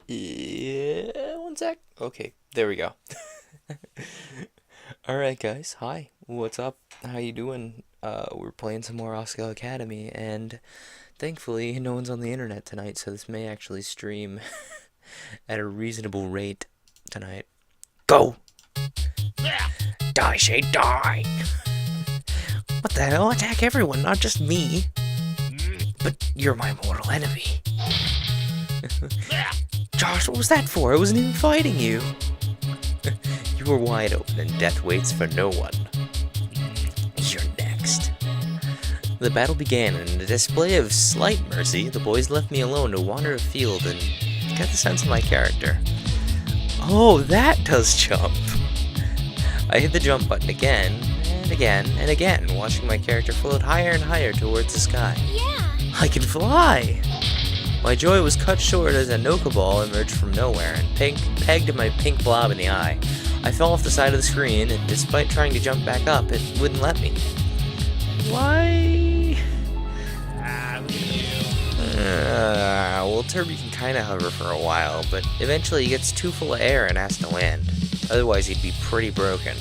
Yeah, one sec. Okay, there we go. Alright guys, hi. What's up? How you doing? We're playing some more Asagao Academy, and thankfully no one's on the internet tonight, so this may actually stream at a reasonable rate tonight. Go! Die, Shay, die! What the hell? Attack everyone, not just me. But you're my mortal enemy. Josh, what was that for? I wasn't even fighting you. You were wide open and death waits for no one. You're next. The battle began, and in a display of slight mercy, the boys left me alone to wander afield and get the sense of my character. Oh, that does jump! I hit the jump button again, and again, and again, watching my character float higher and higher towards the sky. Yeah! I can fly! My joy was cut short as a Noka ball emerged from nowhere and pegged my pink blob in the eye. I fell off the side of the screen, and despite trying to jump back up, it wouldn't let me. Why? Well, Turby can kinda hover for a while, but eventually he gets too full of air and has to land. Otherwise, he'd be pretty broken.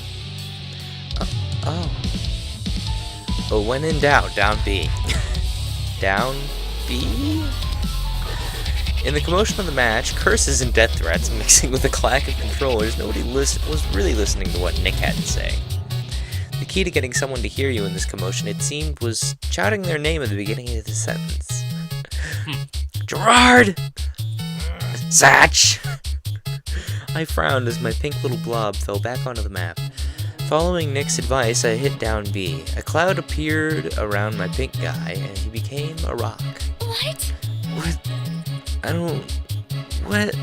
Oh, when in doubt, down B. Down B? In the commotion of the match, curses and death threats mixing with a clack of controllers, nobody was really listening to what Nick had to say. The key to getting someone to hear you in this commotion, it seemed, was shouting their name at the beginning of the sentence. Gerard! Satch! I frowned as my pink little blob fell back onto the map. Following Nick's advice, I hit down B. A cloud appeared around my pink guy, and he became a rock. What? What? I don't... What?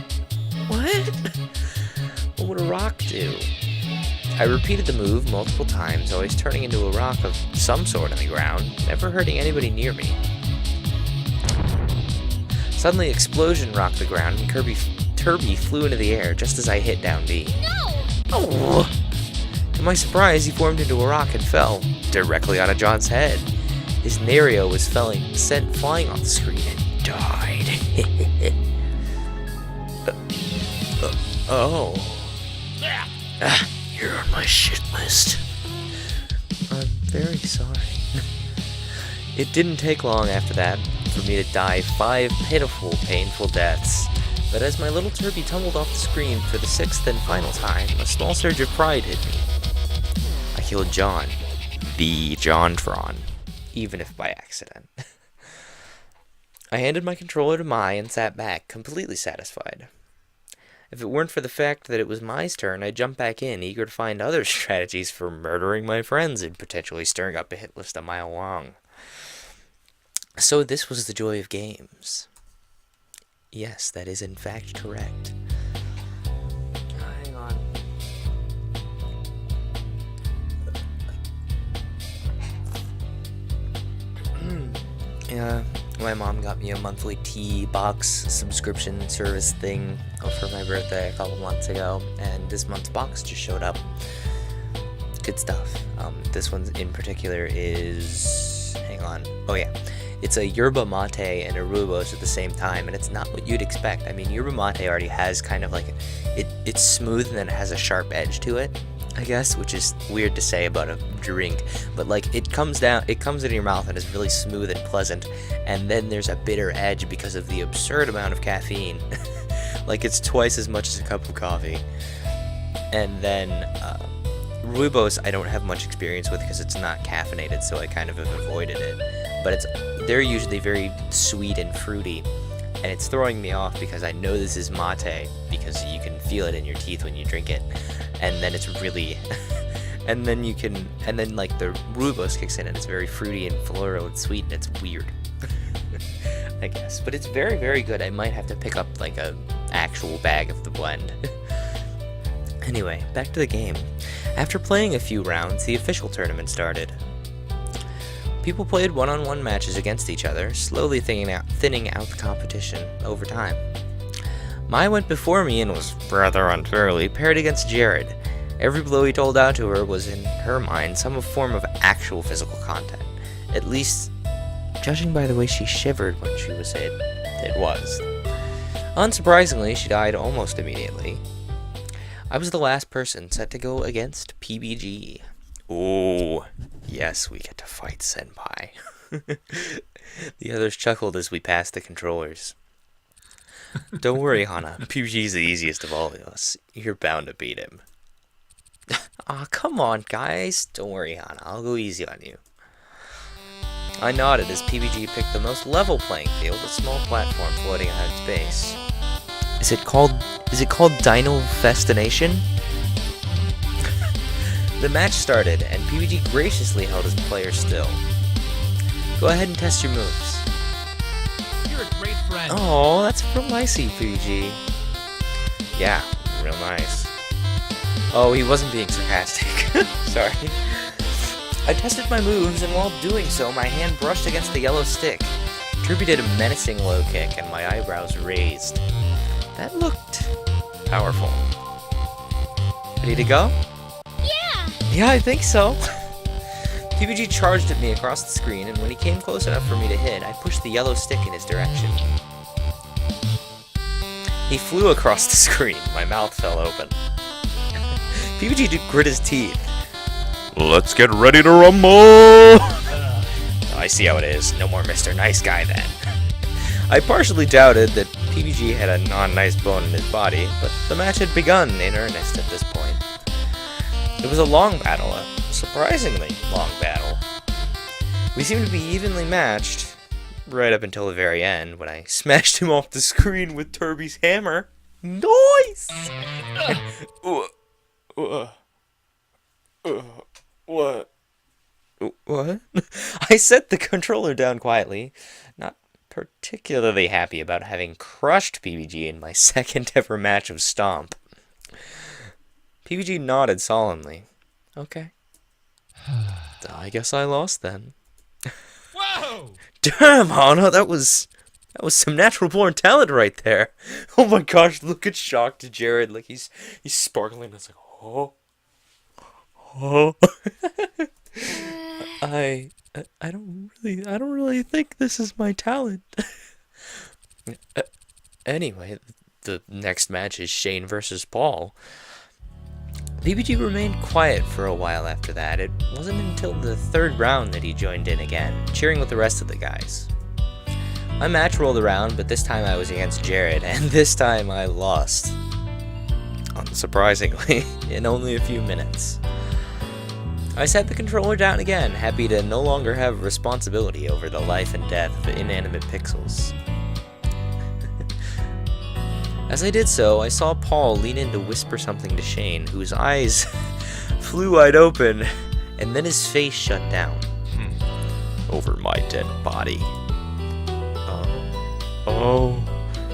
What would a rock do? I repeated the move multiple times, always turning into a rock of some sort on the ground, never hurting anybody near me. Suddenly, explosion rocked the ground, and Turby flew into the air just as I hit down B. No! Oh! To my surprise, he formed into a rock and fell directly on John's head. His Nario was sent flying off the screen and died. Oh. You're on my shit list. I'm very sorry. It didn't take long after that for me to die 5 pitiful, painful deaths. But as my little Turby tumbled off the screen for the 6th and final time, a small surge of pride hit me. I killed John. The Jontron. Even if by accident. I handed my controller to Mai and sat back, completely satisfied. If it weren't for the fact that it was Mai's turn, I'd jump back in, eager to find other strategies for murdering my friends and potentially stirring up a hit list a mile long. So this was the joy of games. Yes, that is in fact correct. Hang on. My mom got me a monthly tea box subscription service thing for my birthday a couple months ago, and this month's box just showed up. Good stuff. This one in particular is... hang on. Oh yeah. It's a yerba mate and a rooibos at the same time, and it's not what you'd expect. I mean, yerba mate already has kind of like... it's smooth and then it has a sharp edge to it, I guess, which is weird to say about a drink, but like it comes into your mouth and is really smooth and pleasant, and then there's a bitter edge because of the absurd amount of caffeine. Like it's twice as much as a cup of coffee. And then rooibos I don't have much experience with because it's not caffeinated, so I kind of have avoided it. But they're usually very sweet and fruity, and it's throwing me off because I know this is mate because you can feel it in your teeth when you drink it, and then it's really and then like the rooibos kicks in and it's very fruity and floral and sweet, and it's weird. I guess, but it's very, very good. I might have to pick up like a actual bag of the blend. Anyway, back to the game. After playing a few rounds, the official tournament started. People played one-on-one matches against each other, slowly thinning out the competition over time. Mai went before me and was, rather unfairly, paired against Jared. Every blow he told out to her was, in her mind, some form of actual physical content. At least, judging by the way she shivered when she was hit, it was. Unsurprisingly, she died almost immediately. I was the last person set to go against PBG. Oh, yes, we get to fight Senpai. The others chuckled as we passed the controllers. Don't worry, Hana. PBG's the easiest of all of us. You're bound to beat him. Aw, come on, guys. Don't worry, Hana. I'll go easy on you. I nodded as PBG picked the most level playing field, a small platform floating out of space. Is it called Dino Festination? The match started, and PBG graciously held his players still. Go ahead and test your moves. You're a great friend. Oh, that's real nicey, PBG. Yeah, real nice. Oh, he wasn't being sarcastic. Sorry. I tested my moves, and while doing so, my hand brushed against the yellow stick. Kirby did a menacing low kick, and my eyebrows raised. That looked powerful. Ready to go? Yeah, I think so. PBG charged at me across the screen, and when he came close enough for me to hit, I pushed the yellow stick in his direction. He flew across the screen. My mouth fell open. PBG grit his teeth. Let's get ready to rumble! I see how it is. No more Mr. Nice Guy then. I partially doubted that PBG had a non-nice bone in his body, but the match had begun in earnest at this point. It was a long battle, a surprisingly long battle. We seemed to be evenly matched, right up until the very end, when I smashed him off the screen with Kirby's hammer. Nice! What? What? I set the controller down quietly, not particularly happy about having crushed PBG in my second ever match of Stomp. PBG nodded solemnly. Okay. I guess I lost then. Whoa! Damn, Hana, that was some natural born talent right there. Oh my gosh, look at shocked Jared, like he's sparkling. It's like, oh. I don't really think this is my talent. Anyway, the next match is Shane versus Paul. PBG remained quiet for a while after that. It wasn't until the third round that he joined in again, cheering with the rest of the guys. My match rolled around, but this time I was against Jared, and this time I lost. Unsurprisingly, in only a few minutes. I set the controller down again, happy to no longer have responsibility over the life and death of inanimate pixels. As I did so, I saw Paul lean in to whisper something to Shane, whose eyes flew wide open, and then his face shut down. Over my dead body. Oh.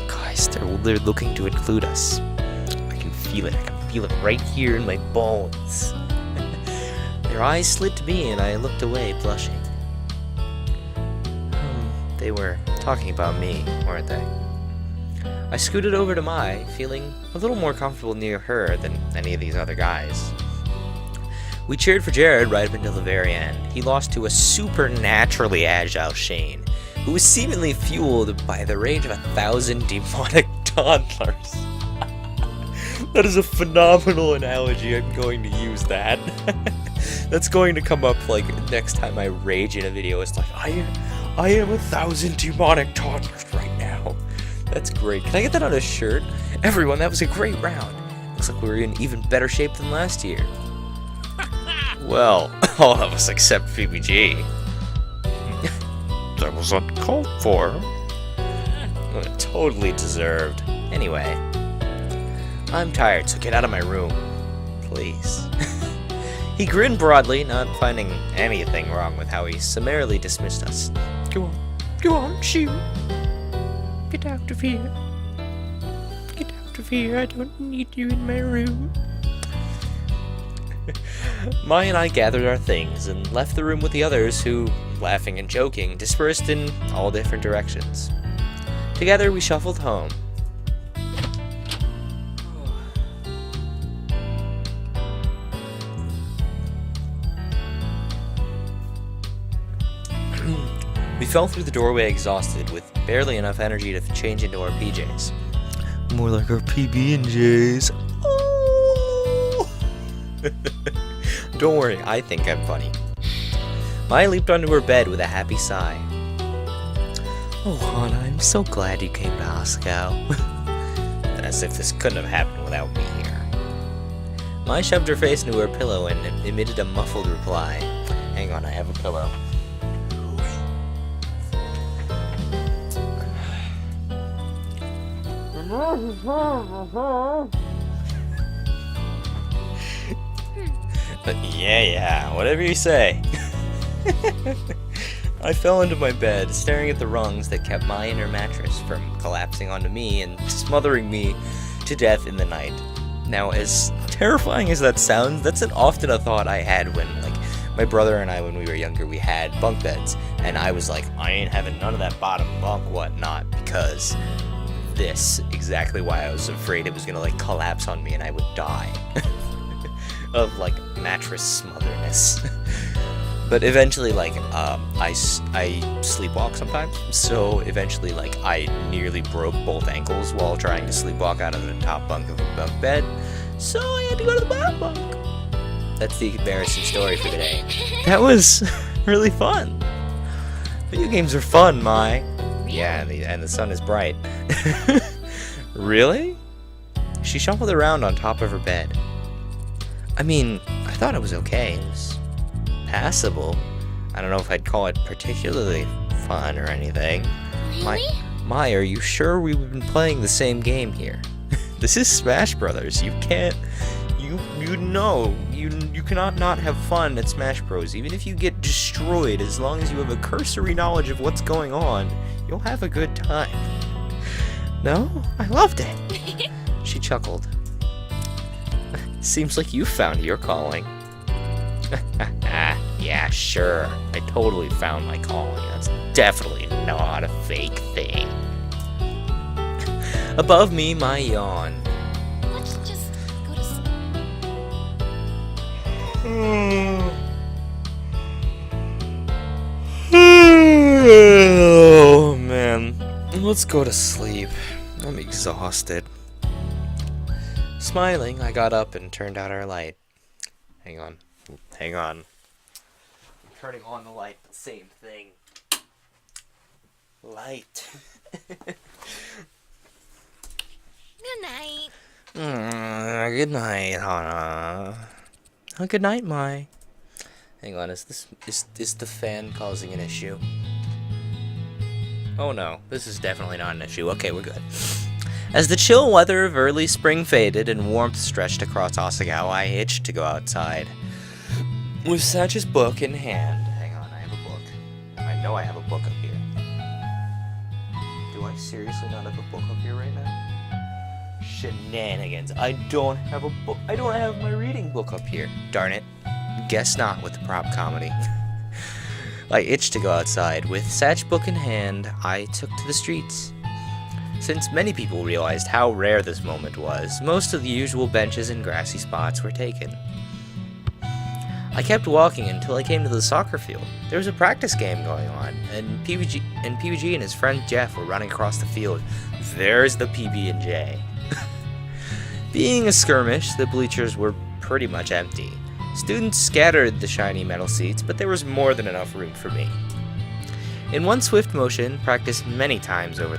Guys, they're looking to include us. I can feel it. I can feel it right here in my bones. Their eyes slid to me, and I looked away, blushing. They were talking about me, weren't they? I scooted over to Mai, feeling a little more comfortable near her than any of these other guys. We cheered for Jared right up until the very end. He lost to a supernaturally agile Shane, who was seemingly fueled by the rage of 1,000 demonic toddlers. That is a phenomenal analogy. I'm going to use that. That's going to come up like next time I rage in a video. It's like, I am 1,000 demonic toddlers right now. That's great. Can I get that on a shirt? Everyone, that was a great round. Looks like we're in even better shape than last year. Well, all of us except PBG. That was uncalled for. Totally deserved. Anyway, I'm tired, so get out of my room. Please. He grinned broadly, not finding anything wrong with how he summarily dismissed us. Go on, shoot. Get out of here. Get out of here, I don't need you in my room. Mai and I gathered our things and left the room with the others who, laughing and joking, dispersed in all different directions. Together we shuffled home. We fell through the doorway exhausted, with barely enough energy to change into our PJs. More like our PB&Js. Oh! Don't worry, I think I'm funny. Mai leaped onto her bed with a happy sigh. Oh, Hana, I'm so glad you came to Asagao. As if this couldn't have happened without me here. Mai shoved her face into her pillow and emitted a muffled reply. Hang on, I have a pillow. Yeah, whatever you say. I fell into my bed, staring at the rungs that kept Mai and her mattress from collapsing onto me and smothering me to death in the night. Now, as terrifying as that sounds, that's often a thought I had when, like, my brother and I, when we were younger, we had bunk beds, and I was like, I ain't having none of that bottom bunk whatnot, because this, exactly why I was afraid it was gonna, like, collapse on me and I would die of, like, mattress smotherness. But eventually, like, I sleepwalk sometimes, so eventually, like, I nearly broke both ankles while trying to sleepwalk out of the top bunk of the bunk bed, so I had to go to the bottom bunk. That's the embarrassing story for the day. That was really fun. Video games are fun, Mai. Yeah, and the sun is bright. Really? She shuffled around on top of her bed. I mean, I thought it was okay. It was passable. I don't know if I'd call it particularly fun or anything. Really? Mai, are you sure we've been playing the same game here? This is Smash Brothers. You can't... You cannot not have fun at Smash Bros. Even if you get destroyed, as long as you have a cursory knowledge of what's going on, you'll have a good time. No? I loved it. She chuckled. Seems like you found your calling. Yeah, sure. I totally found my calling. That's definitely not a fake thing. Above me, Mai yawned. Let's just go to sleep. Oh, man. Let's go to sleep. I'm exhausted. Smiling, I got up and turned out our light. Hang on. I'm turning on the light, but same thing. Light. Good night. Good night, Hana. Oh, good night, Mai. Hang on, is the fan causing an issue? Oh no, this is definitely not an issue. Okay, we're good. As the chill weather of early spring faded and warmth stretched across Asagao, I itched to go outside. With Satch's book in hand. Hang on, I have a book. I know I have a book up here. Do I seriously not have a book up here right now? Shenanigans. I don't have a book. I don't have my reading book up here. Darn it. Guess not with the prop comedy. I itched to go outside. With Satch book in hand, I took to the streets. Since many people realized how rare this moment was, most of the usual benches and grassy spots were taken. I kept walking until I came to the soccer field. There was a practice game going on, and PBG and his friend Jeff were running across the field. There's the PB&J. Being a skirmish, the bleachers were pretty much empty. Students scattered the shiny metal seats, but there was more than enough room for me. In one swift motion, practiced many times over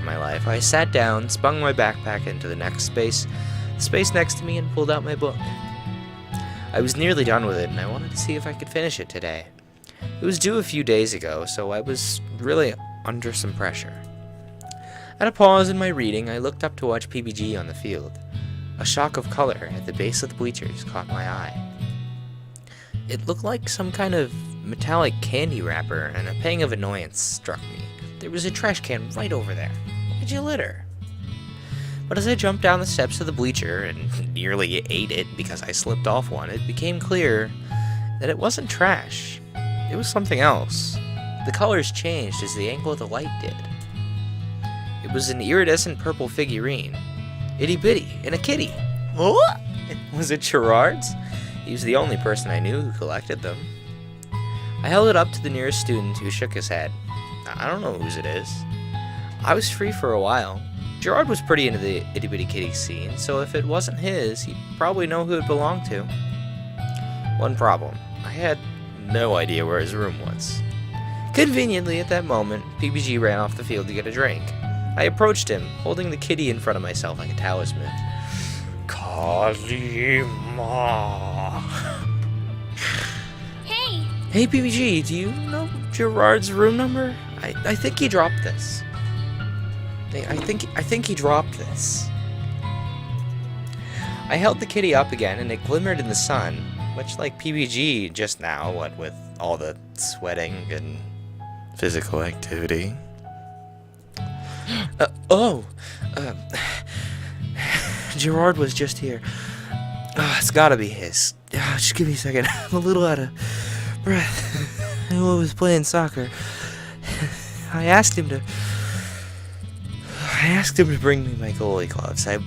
my life, I sat down, spun my backpack into the space next to me, and pulled out my book. I was nearly done with it, and I wanted to see if I could finish it today. It was due a few days ago, so I was really under some pressure. At a pause in my reading, I looked up to watch PBG on the field. A shock of color at the base of the bleachers caught my eye. It looked like some kind of metallic candy wrapper, and a pang of annoyance struck me. There was a trash can right over there. Why'd you litter? But as I jumped down the steps of the bleacher and nearly ate it because I slipped off one, it became clear that it wasn't trash. It was something else. The colors changed as the angle of the light did. It was an iridescent purple figurine. Itty bitty, and a kitty. What? Was it Gerard's? He was the only person I knew who collected them. I held it up to the nearest student, who shook his head. I don't know whose it is. I was free for a while. Gerard was pretty into the Itty Bitty Kitty scene, so if it wasn't his, he'd probably know who it belonged to. One problem. I had no idea where his room was. Conveniently, at that moment, PBG ran off the field to get a drink. I approached him, holding the kitty in front of myself like a talisman. Kalima. Hey, Hey, PBG, do you know Gerard's room number? I think he dropped this. I think he dropped this. I held the kitty up again, and it glimmered in the sun, much like PBG just now, what with all the sweating and physical activity. Gerard was just here. It's gotta be his. Just give me a second. I'm a little out of breath. I was playing soccer. I asked him to bring me my goalie gloves. I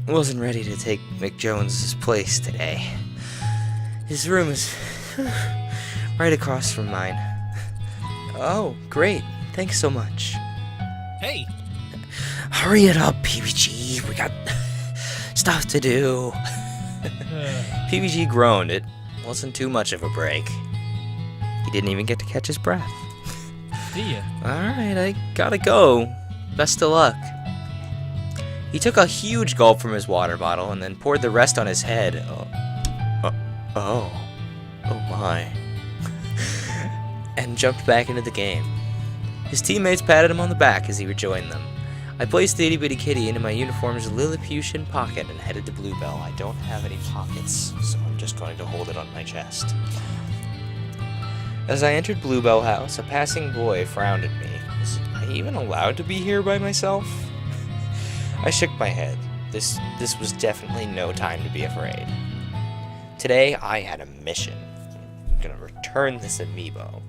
wasn't ready to take McJones's place today. His room is right across from mine. Oh, great. Thanks so much. Hey, Hurry it up, PBG. We got stuff to do. PBG groaned. It wasn't too much of a break. He didn't even get to catch his breath. see ya. Alright, I gotta go. Best of luck. He took a huge gulp from his water bottle and then poured the rest on his head. Oh my. And jumped back into the game. His teammates patted him on the back as he rejoined them. I placed the Itty Bitty Kitty into my uniform's Lilliputian pocket and headed to Bluebell. I don't have any pockets, so I'm just going to hold it on my chest. As I entered Bluebell House, a passing boy frowned at me. Was I even allowed to be here by myself? I shook my head. This was definitely no time to be afraid. Today, I had a mission. I'm gonna return this amiibo.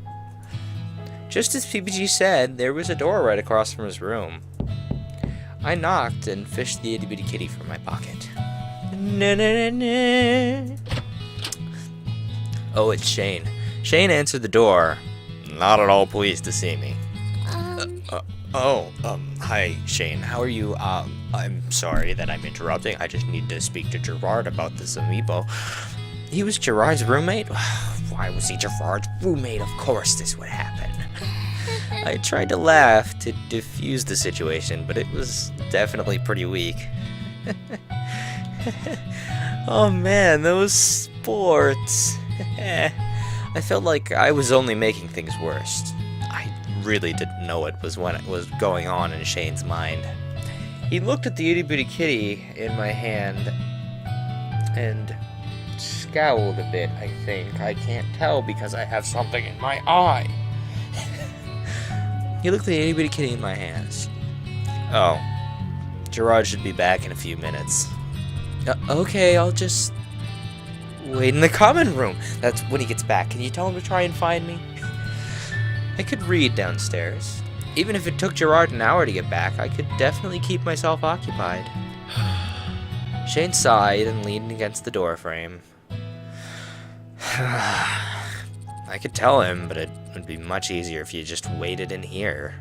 Just as PBG said, there was a door right across from his room. I knocked and fished the Itty Bitty Kitty from my pocket. Oh, it's Shane. Shane answered the door, not at all pleased to see me. Hi, Shane. How are you? I'm sorry that I'm interrupting. I just need to speak to Gerard about this amiibo. He was Gerard's roommate? Why was he Gerard's roommate? Of course this would happen. I tried to laugh to diffuse the situation, but it was definitely pretty weak. Oh man, those sports. I felt like I was only making things worse. I really didn't know what was going on in Shane's mind. He looked at the Itty Bitty Kitty in my hand and scowled a bit, I think. I can't tell because I have something in my eye. He looked at the Itty Bitty Kitty in my hands. Oh, Gerard should be back in a few minutes. Okay, I'll just wait in the common room. That's when he gets back. Can you tell him to try and find me? I could read downstairs. Even if it took Gerard an hour to get back, I could definitely keep myself occupied. Shane sighed and leaned against the doorframe. I could tell him, but it would be much easier if you just waited in here.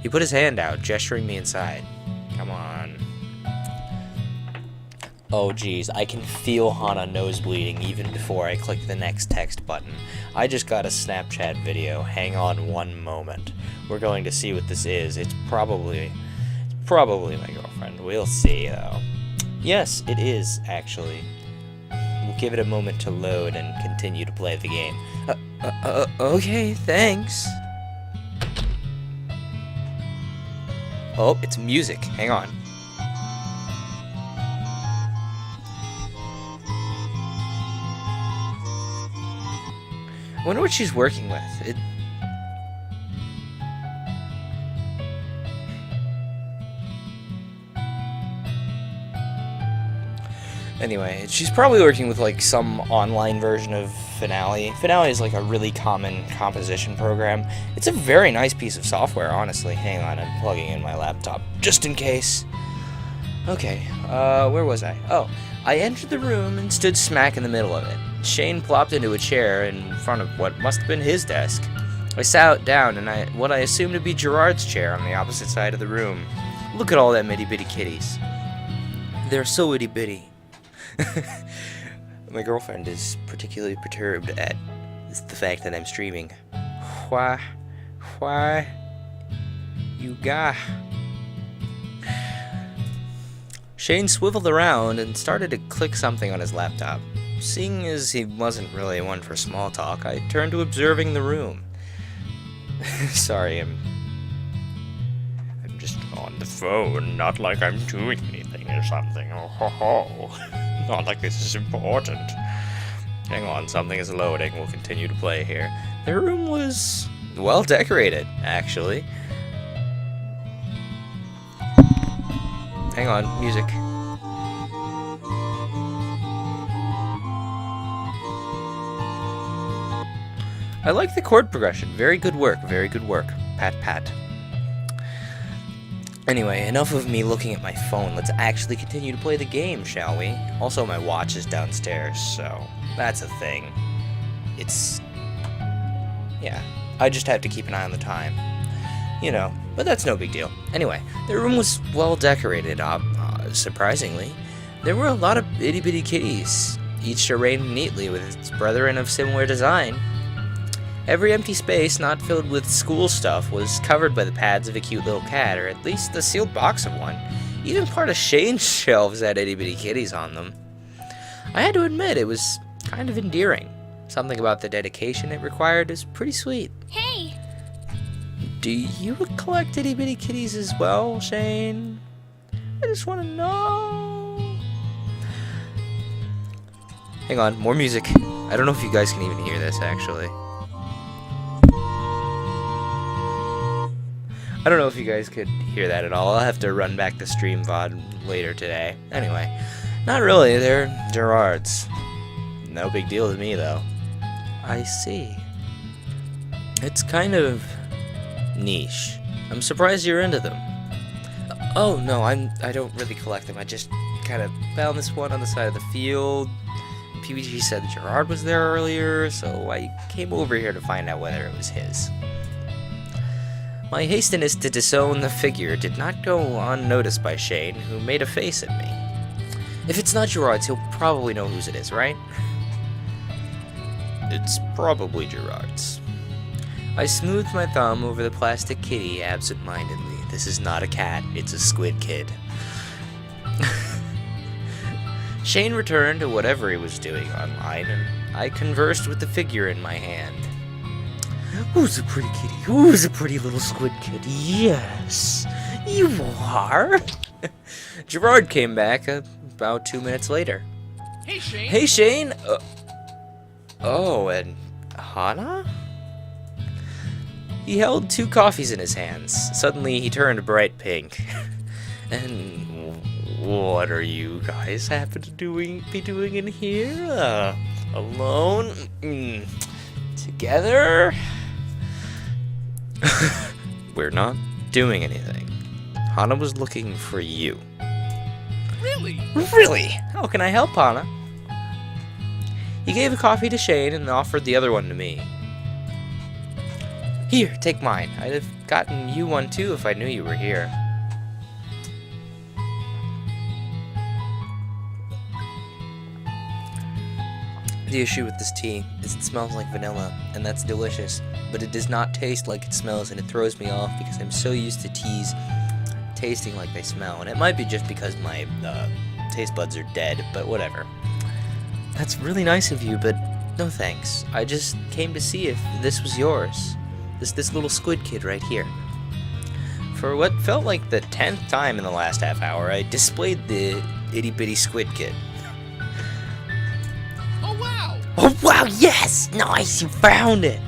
He put his hand out, gesturing me inside. Come on. Oh geez, I can feel Hana nosebleeding even before I click the next text button. I just got a Snapchat video. Hang on one moment. We're going to see what this is. It's probably my girlfriend. We'll see though. Yes, it is actually. We'll give it a moment to load and continue to play the game. Okay, thanks. Oh, it's music. Hang on. I wonder what she's working with. Anyway, she's probably working with like some online version of Finale. Finale is like a really common composition program. It's a very nice piece of software, honestly. Hang on, I'm plugging in my laptop just in case. Okay, where was I? Oh, I entered the room and stood smack in the middle of it. Shane plopped into a chair in front of what must have been his desk. I sat down in what I assumed to be Gerard's chair on the opposite side of the room. Look at all them itty bitty kitties. They're so itty bitty. My girlfriend is particularly perturbed at the fact that I'm streaming. Why you got... Shane swiveled around and started to click something on his laptop. Seeing as he wasn't really one for small talk, I turned to observing the room. Sorry, I'm just on the phone, not like I'm doing anything or something. Oh ho ho. Not like this is important. Hang on, something is loading. We'll continue to play here. The room was well decorated, actually. Hang on, music. I like the chord progression. Very good work, very good work. Pat, pat. Anyway, enough of me looking at my phone. Let's actually continue to play the game, shall we? Also, my watch is downstairs, so that's a thing. Yeah, I just have to keep an eye on the time. You know, but that's no big deal. Anyway, the room was well decorated, surprisingly. There were a lot of itty-bitty kitties, each arranged neatly with its brethren of similar design. Every empty space not filled with school stuff was covered by the pads of a cute little cat, or at least the sealed box of one. Even part of Shane's shelves had itty-bitty kitties on them. I had to admit, it was kind of endearing. Something about the dedication it required is pretty sweet. Hey! Do you collect itty-bitty kitties as well, Shane? I just want to know. Hang on, more music. I don't know if you guys can even hear this, actually. I don't know if you guys could hear that at all. I'll have to run back the stream VOD later today. Anyway, not really. They're Gerard's. No big deal to me, though. I see. It's kind of niche. I'm surprised you're into them. Oh, no, I don't really collect them. I just kind of found this one on the side of the field. PBG said Gerard was there earlier, so I came over here to find out whether it was his. My hastiness to disown the figure did not go unnoticed by Shane, who made a face at me. If it's not Gerard's, he'll probably know whose it is, right? It's probably Gerard's. I smoothed my thumb over the plastic kitty absent-mindedly. This is not a cat, it's a squid kid. Shane returned to whatever he was doing online, and I conversed with the figure in my hand. Who's a pretty kitty? Who's a pretty little squid kid? Yes, you are. Gerard came back about 2 minutes later. Hey, Shane. Hey, Shane. Oh, and Hana? He held 2 coffees in his hands. Suddenly, he turned bright pink. And what are you guys happen to be doing in here? Alone? Together? We're not doing anything. Hana was looking for you. Really? Really? How can I help, Hana? He gave a coffee to Shane and offered the other one to me. Here, take mine. I'd have gotten you one too if I knew you were here. The issue with this tea is it smells like vanilla, and that's delicious, but it does not taste like it smells, and it throws me off because I'm so used to teas tasting like they smell, and it might be just because my taste buds are dead, but whatever. That's really nice of you, but no thanks. I just came to see if this was yours. This little squid kid right here. For what felt like the 10th time in the last half hour, I displayed the itty-bitty squid kid. Oh, wow. Oh, wow, yes! Nice, you found it!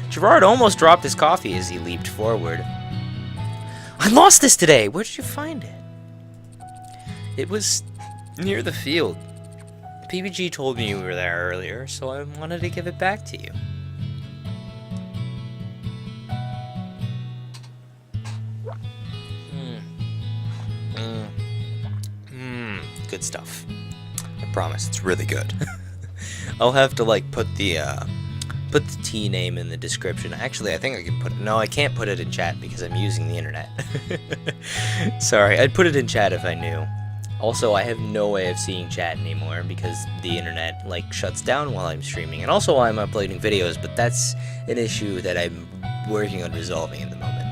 Gerard almost dropped his coffee as he leaped forward. I lost this today! Where did you find it? It was near the field. PBG told me you were there earlier, so I wanted to give it back to you. Good stuff. I promise, it's really good. I'll have to put put the T name in the description. Actually, I think I can put it. No, I can't put it in chat because I'm using the internet. Sorry, I'd put it in chat if I knew. Also, I have no way of seeing chat anymore because the internet, like, shuts down while I'm streaming. And also while I'm uploading videos, but that's an issue that I'm working on resolving at the moment.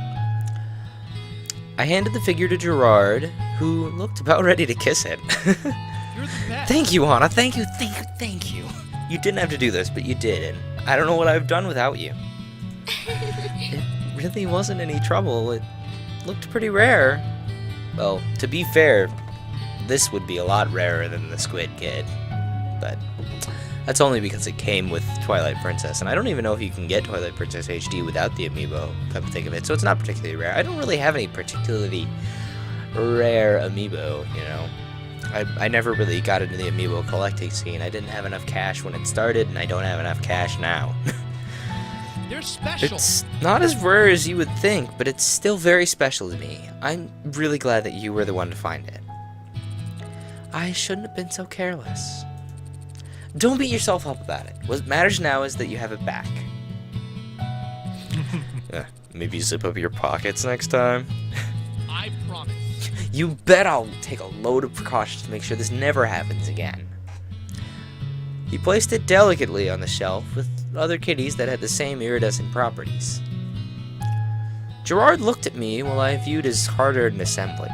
I handed the figure to Gerard, who looked about ready to kiss it. You're the best. Thank you, Anna. Thank you, thank you, thank you. You didn't have to do this, but you did, and I don't know what I've done without you. It really wasn't any trouble. It looked pretty rare. Well, to be fair, this would be a lot rarer than the Squid Kid, but that's only because it came with Twilight Princess, and I don't even know if you can get Twilight Princess HD without the amiibo, come to think of it, so it's not particularly rare. I don't really have any particularly rare amiibo, you know. I never really got into the amiibo collecting scene. I didn't have enough cash when it started, and I don't have enough cash now. They're special. It's not as rare as you would think, but it's still very special to me. I'm really glad that you were the one to find it. I shouldn't have been so careless. Don't beat yourself up about it. What matters now is that you have it back. Maybe zip up your pockets next time. I promise. You bet I'll take a load of precautions to make sure this never happens again. He placed it delicately on the shelf with other kitties that had the same iridescent properties. Gerard looked at me while I viewed his hard-earned assemblage.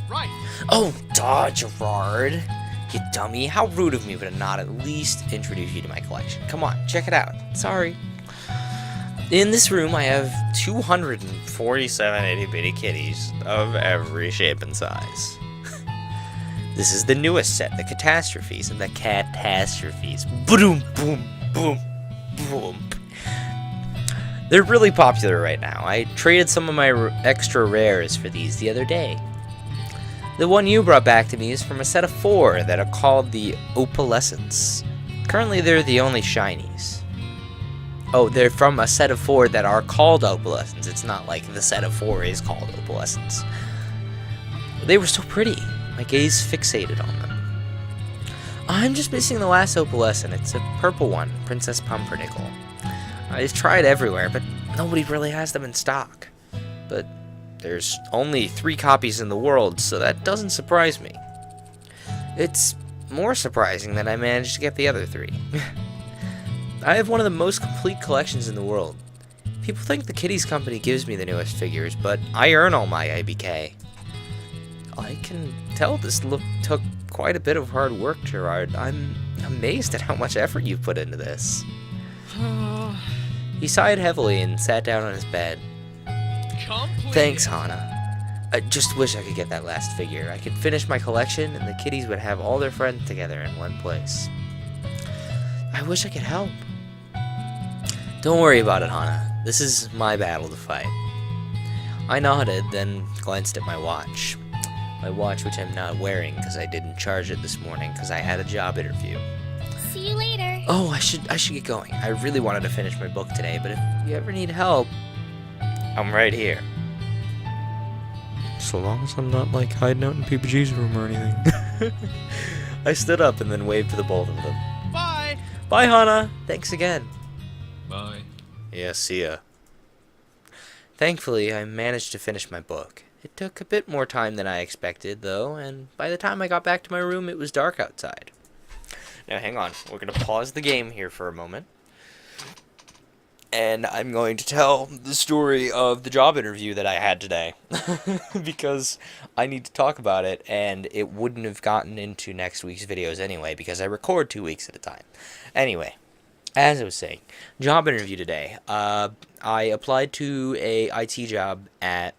Right. Oh, duh, Gerard. You dummy. How rude of me to not at least introduce you to my collection. Come on, check it out. Sorry. In this room, I have 247 itty-bitty kitties of every shape and size. This is the newest set, the Catastrophes, and the Catastrophes. Boom, boom, boom, boom. They're really popular right now. I traded some of my extra rares for these the other day. The one you brought back to me is from a set of 4 that are called the Opalescents. Currently, they're the only shinies. Oh, they're from a set of 4 that are called Opalescents. It's not like the set of 4 is called Opalescents. They were so pretty. My gaze fixated on them. I'm just missing the last Opalescent. It's a purple one, Princess Pumpernickel. I've tried everywhere, but nobody really has them in stock. But there's only 3 copies in the world, so that doesn't surprise me. It's more surprising that I managed to get the other 3. I have one of the most complete collections in the world. People think the Kitties Company gives me the newest figures, but I earn all my IBK. I can tell this took quite a bit of hard work, Gerard. I'm amazed at how much effort you've put into this. He sighed heavily and sat down on his bed. Complete. Thanks, Hana. I just wish I could get that last figure. I could finish my collection and the kitties would have all their friends together in one place. I wish I could help. Don't worry about it, Hana. This is my battle to fight. I nodded, then glanced at my watch. My watch, which I'm not wearing because I didn't charge it this morning because I had a job interview. See you later. Oh, I should get going. I really wanted to finish my book today, but if you ever need help, I'm right here. So long as I'm not, like, hiding out in PPG's room or anything. I stood up and then waved to the both of them. Bye. Bye, Hana. Thanks again. Bye. Yeah, see ya. Thankfully, I managed to finish my book. It took a bit more time than I expected, though, and by the time I got back to my room, it was dark outside. Now, hang on. We're going to pause the game here for a moment. And I'm going to tell the story of the job interview that I had today. Because I need to talk about it, and it wouldn't have gotten into next week's videos anyway, because I record 2 weeks at a time. Anyway, as I was saying, job interview today. I applied to a IT job at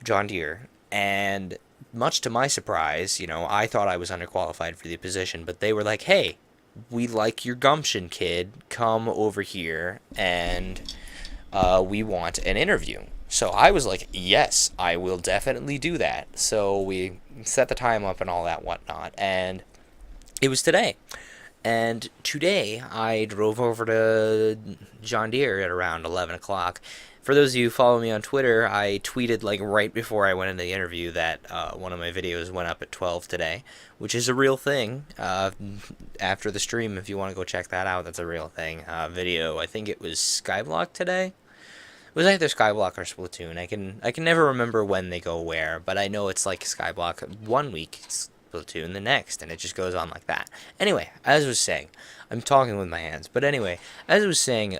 John Deere, and much to my surprise, you know, I thought I was underqualified for the position, but they were like, hey, we like your gumption, kid. Come over here, and we want an interview. So I was like, yes, I will definitely do that. So we set the time up and all that whatnot, and it was today. And today, I drove over to John Deere at around 11 o'clock, For those of you who follow me on Twitter, I tweeted like right before I went into the interview that one of my videos went up at 12 today, which is a real thing. After the stream, if you want to go check that out, that's a real thing. Video, I think it was Skyblock today. It was either Skyblock or Splatoon. I can never remember when they go where, but I know it's like Skyblock 1 week, it's Splatoon the next, and it just goes on like that. Anyway, as I was saying, I'm talking with my hands, but anyway, as I was saying,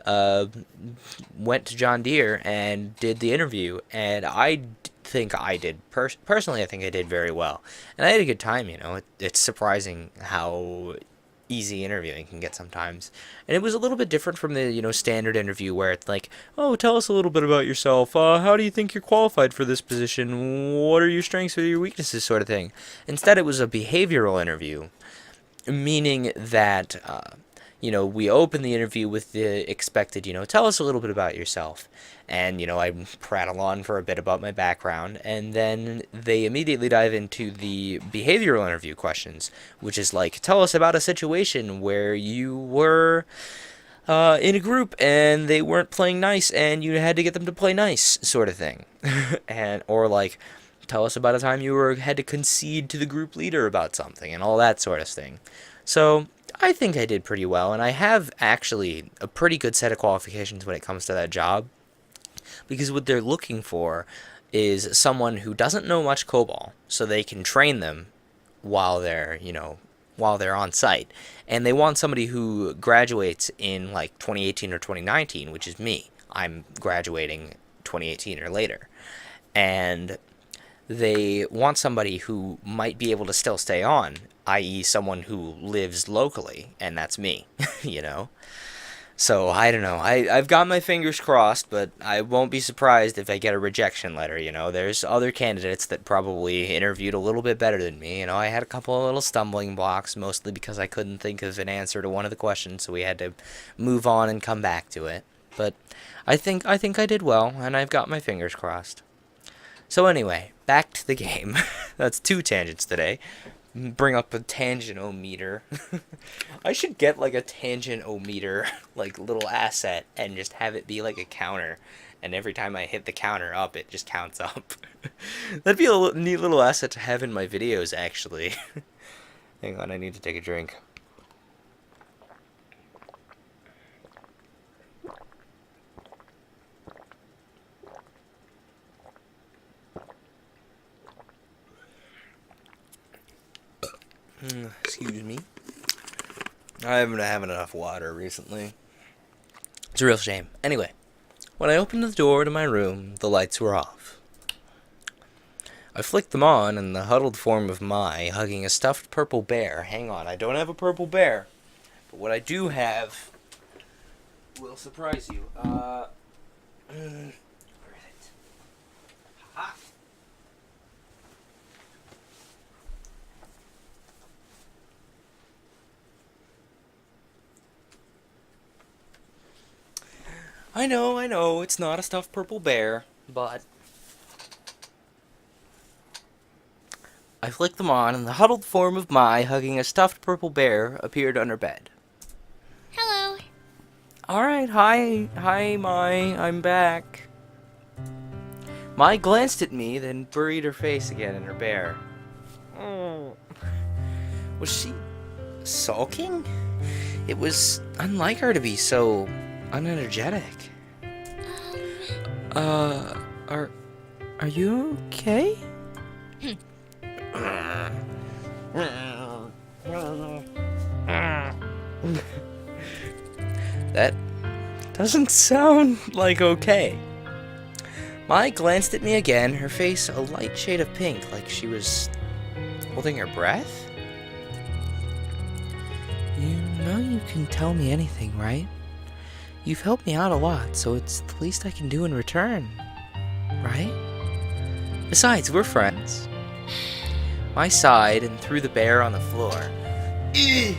went to John Deere and did the interview, and I think I did, personally I think I did very well, and I had a good time, you know. It's surprising how easy interviewing can get sometimes. And it was a little bit different from the, you know, standard interview where it's like, oh, tell us a little bit about yourself. How do you think you're qualified for this position? What are your strengths? What are your weaknesses? Sort of thing. Instead, it was a behavioral interview, meaning that, you know, we open the interview with the expected, you know, tell us a little bit about yourself. And, you know, I prattle on for a bit about my background, and then they immediately dive into the behavioral interview questions, which is like, tell us about a situation where you were in a group and they weren't playing nice and you had to get them to play nice, sort of thing. Or like, tell us about a time you had to concede to the group leader about something, and all that sort of thing. So I think I did pretty well, and I have actually a pretty good set of qualifications when it comes to that job. Because what they're looking for is someone who doesn't know much COBOL, so they can train them while they're, you know, while they're on site. And they want somebody who graduates in like 2018 or 2019, which is me. I'm graduating 2018 or later. And they want somebody who might be able to still stay on, i.e. someone who lives locally, and that's me, you know. So, I don't know. I've got my fingers crossed, but I won't be surprised if I get a rejection letter, you know. There's other candidates that probably interviewed a little bit better than me. You know, I had a couple of little stumbling blocks, mostly because I couldn't think of an answer to one of the questions, so we had to move on and come back to it. But I think I did well, and I've got my fingers crossed. So anyway, back to the game. That's 2 tangents today. Bring up a tangent-o-meter. I should get like a tangent-o-meter, like little asset, and just have it be like a counter. And every time I hit the counter up, it just counts up. That'd be a neat little asset to have in my videos, actually. Hang on, I need to take a drink. Excuse me. I haven't been having enough water recently. It's a real shame. Anyway, when I opened the door to my room, the lights were off. I flicked them on in the huddled form of Mai, hugging a stuffed purple bear. Hang on, I don't have a purple bear. But what I do have will surprise you. Where is it? Ha! I know, it's not a stuffed purple bear, but I flicked them on, and the huddled form of Mai, hugging a stuffed purple bear, appeared on her bed. Hello. Alright, hi, Mai, I'm back. Mai glanced at me, then buried her face again in her bear. Oh. Was she sulking? It was unlike her to be so unenergetic. Are you okay? That doesn't sound like okay. Mai glanced at me again, her face a light shade of pink, like she was holding her breath. You know you can tell me anything, right? You've helped me out a lot, so it's the least I can do in return, right? Besides, we're friends. Mai sighed and threw the bear on the floor. I'm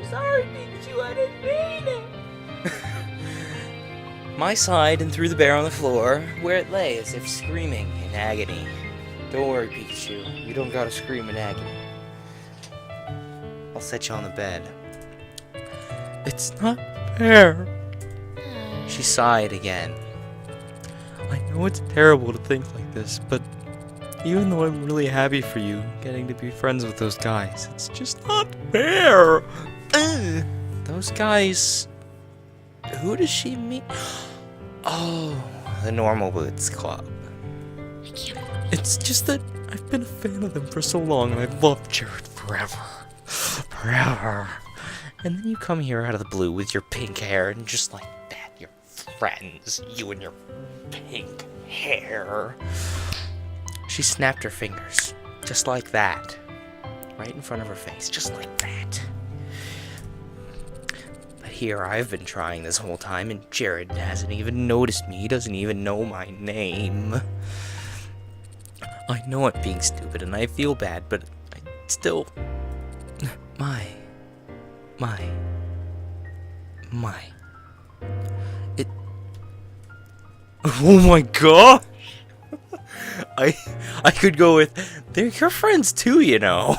sorry, Pikachu, I didn't mean it. Mai sighed and threw the bear on the floor, where it lay as if screaming in agony. Don't worry, Pikachu, you don't gotta scream in agony. I'll set you on the bed. It's not fair. She sighed again. I know it's terrible to think like this, but even though I'm really happy for you getting to be friends with those guys, it's just not fair. Ugh. Those guys... Who does she mean? Oh, the Normal Boots Club. It's just that I've been a fan of them for so long, and I've loved Jared forever. Forever. And then you come here out of the blue with your pink hair, and just like that, you're friends. You and your pink hair. She snapped her fingers, just like that. Right in front of her face, just like that. But here I've been trying this whole time, and Jared hasn't even noticed me. He doesn't even know my name. I know I'm being stupid, and I feel bad, but I still... My... It... Oh my gosh! I could go with, they're your friends too, you know.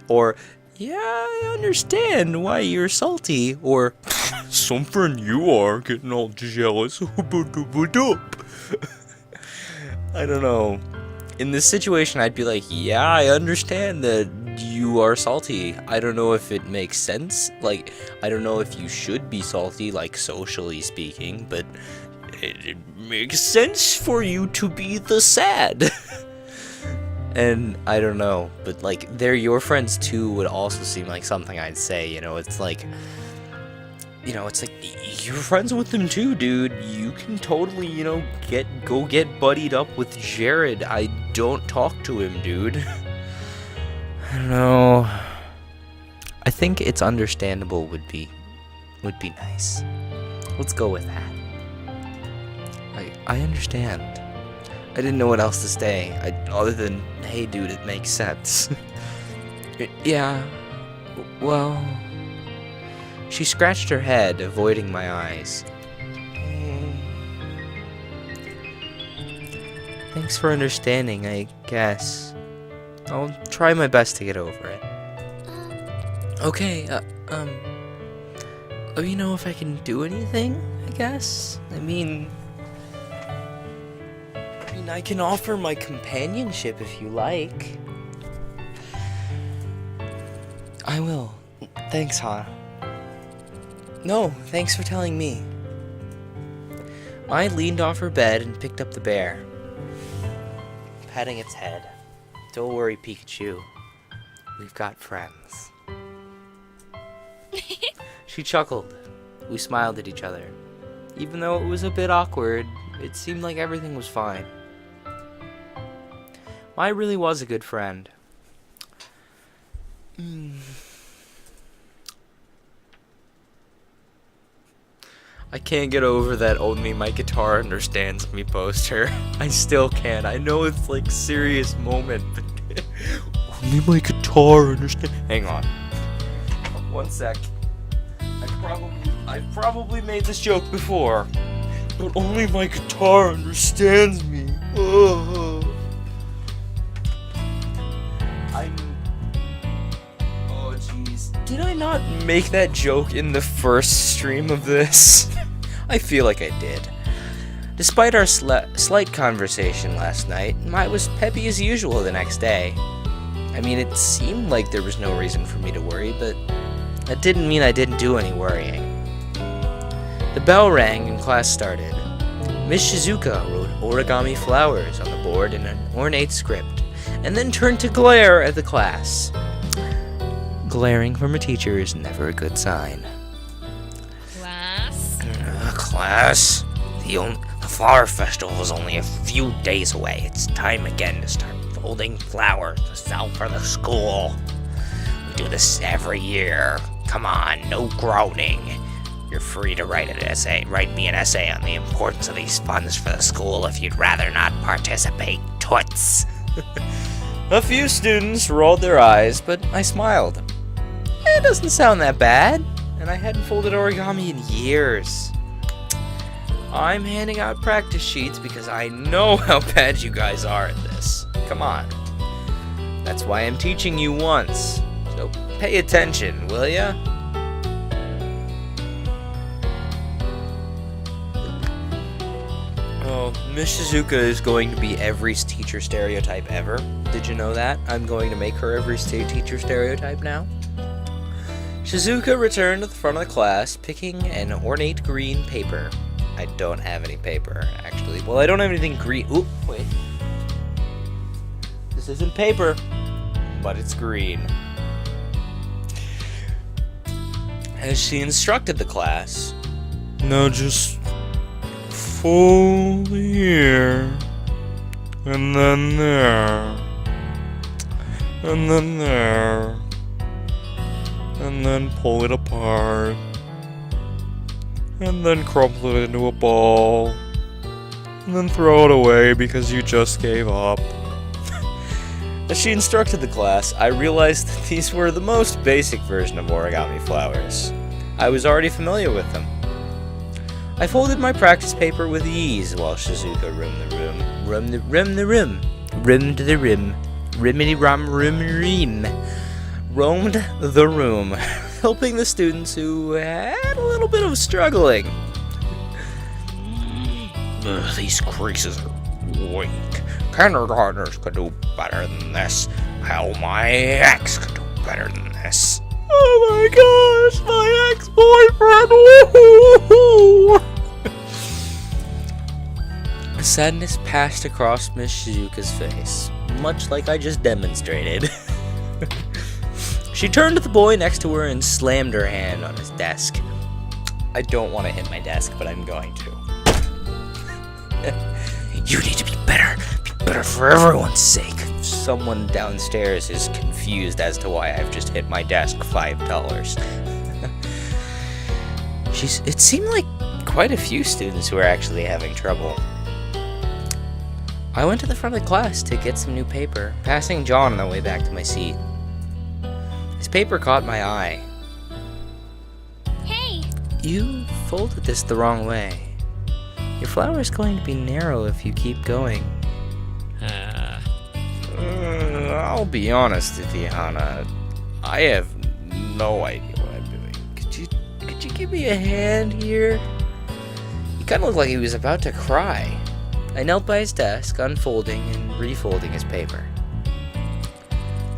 Or, yeah, I understand why you're salty. Or, some friend you are getting all jealous. I don't know. In this situation, I'd be like, yeah, I understand that you are salty. I don't know if it makes sense. Like, I don't know if you should be salty, like, socially speaking, but it makes sense for you to be the sad. And I don't know, but, like, they're your friends too would also seem like something I'd say, you know, it's like... You know, it's like, you're friends with them too, dude. You can totally, you know, go get buddied up with Jared. I don't talk to him, dude. I don't know. I think it's understandable would be nice. Let's go with that. I understand. I didn't know what else to say, other than, hey dude, it makes sense. Yeah, well... She scratched her head, avoiding my eyes. Thanks for understanding, I guess. I'll try my best to get over it. Okay, let me know if I can do anything, I guess? I mean, I can offer my companionship if you like. I will. Thanks, Han. No, thanks for telling me. I leaned off her bed and picked up the bear, patting its head. Don't worry, Pikachu. We've got friends. She chuckled. We smiled at each other. Even though it was a bit awkward, it seemed like everything was fine. I really was a good friend. I can't get over that only my guitar understands me poster. I still can't. I know it's like serious moment, but only my guitar understands. Hang on. One sec. I've probably made this joke before, but only my guitar understands me. Oh jeez. Did I not make that joke in the first stream of this? I feel like I did. Despite our slight conversation last night, I was peppy as usual the next day. I mean, it seemed like there was no reason for me to worry, but that didn't mean I didn't do any worrying. The bell rang and class started. Miss Shizuka wrote origami flowers on the board in an ornate script, and then turned to glare at the class. Glaring from a teacher is never a good sign. Class? The flower festival is only a few days away. It's time again to start folding flowers to sell for the school. We do this every year. Come on, no groaning. You're free to write me an essay on the importance of these funds for the school if you'd rather not participate, toots. A few students rolled their eyes, but I smiled. It doesn't sound that bad, and I hadn't folded origami in years. I'm handing out practice sheets because I know how bad you guys are at this. Come on. That's why I'm teaching you once. So pay attention, will ya? So, Miss Shizuka is going to be every teacher stereotype ever. Did you know that? I'm going to make her every teacher stereotype now. Shizuka returned to the front of the class, picking an ornate green paper. I don't have any paper, actually. Well, I don't have anything green. Oop, wait. This isn't paper, but it's green. As she instructed the class, now just fold here, and then there, and then there, and then pull it apart, and then crumple it into a ball, and then throw it away because you just gave up. As she instructed the class, I realized that these were the most basic version of origami flowers. I was already familiar with them. I folded my practice paper with ease while Shizuka rimmed the room, helping the students who had a little bit of struggling. These creases are weak. Kindergartners could do better than this. Hell, my ex could do better than this. Oh my gosh, my ex-boyfriend! Sadness passed across Miss Shizuka's face, much like I just demonstrated. She turned to the boy next to her and slammed her hand on his desk. I don't want to hit my desk, but I'm going to. You need to be better. Be better for everyone's sake. Someone downstairs is confused as to why I've just hit my desk $5. It seemed like quite a few students who were actually having trouble. I went to the front of the class to get some new paper, passing John on the way back to my seat. His paper caught my eye. Hey! You folded this the wrong way. Your flower is going to be narrow if you keep going. I'll be honest with you, Hana. I have no idea what I'm doing. Could you give me a hand here? He kind of looked like he was about to cry. I knelt by his desk, unfolding and refolding his paper.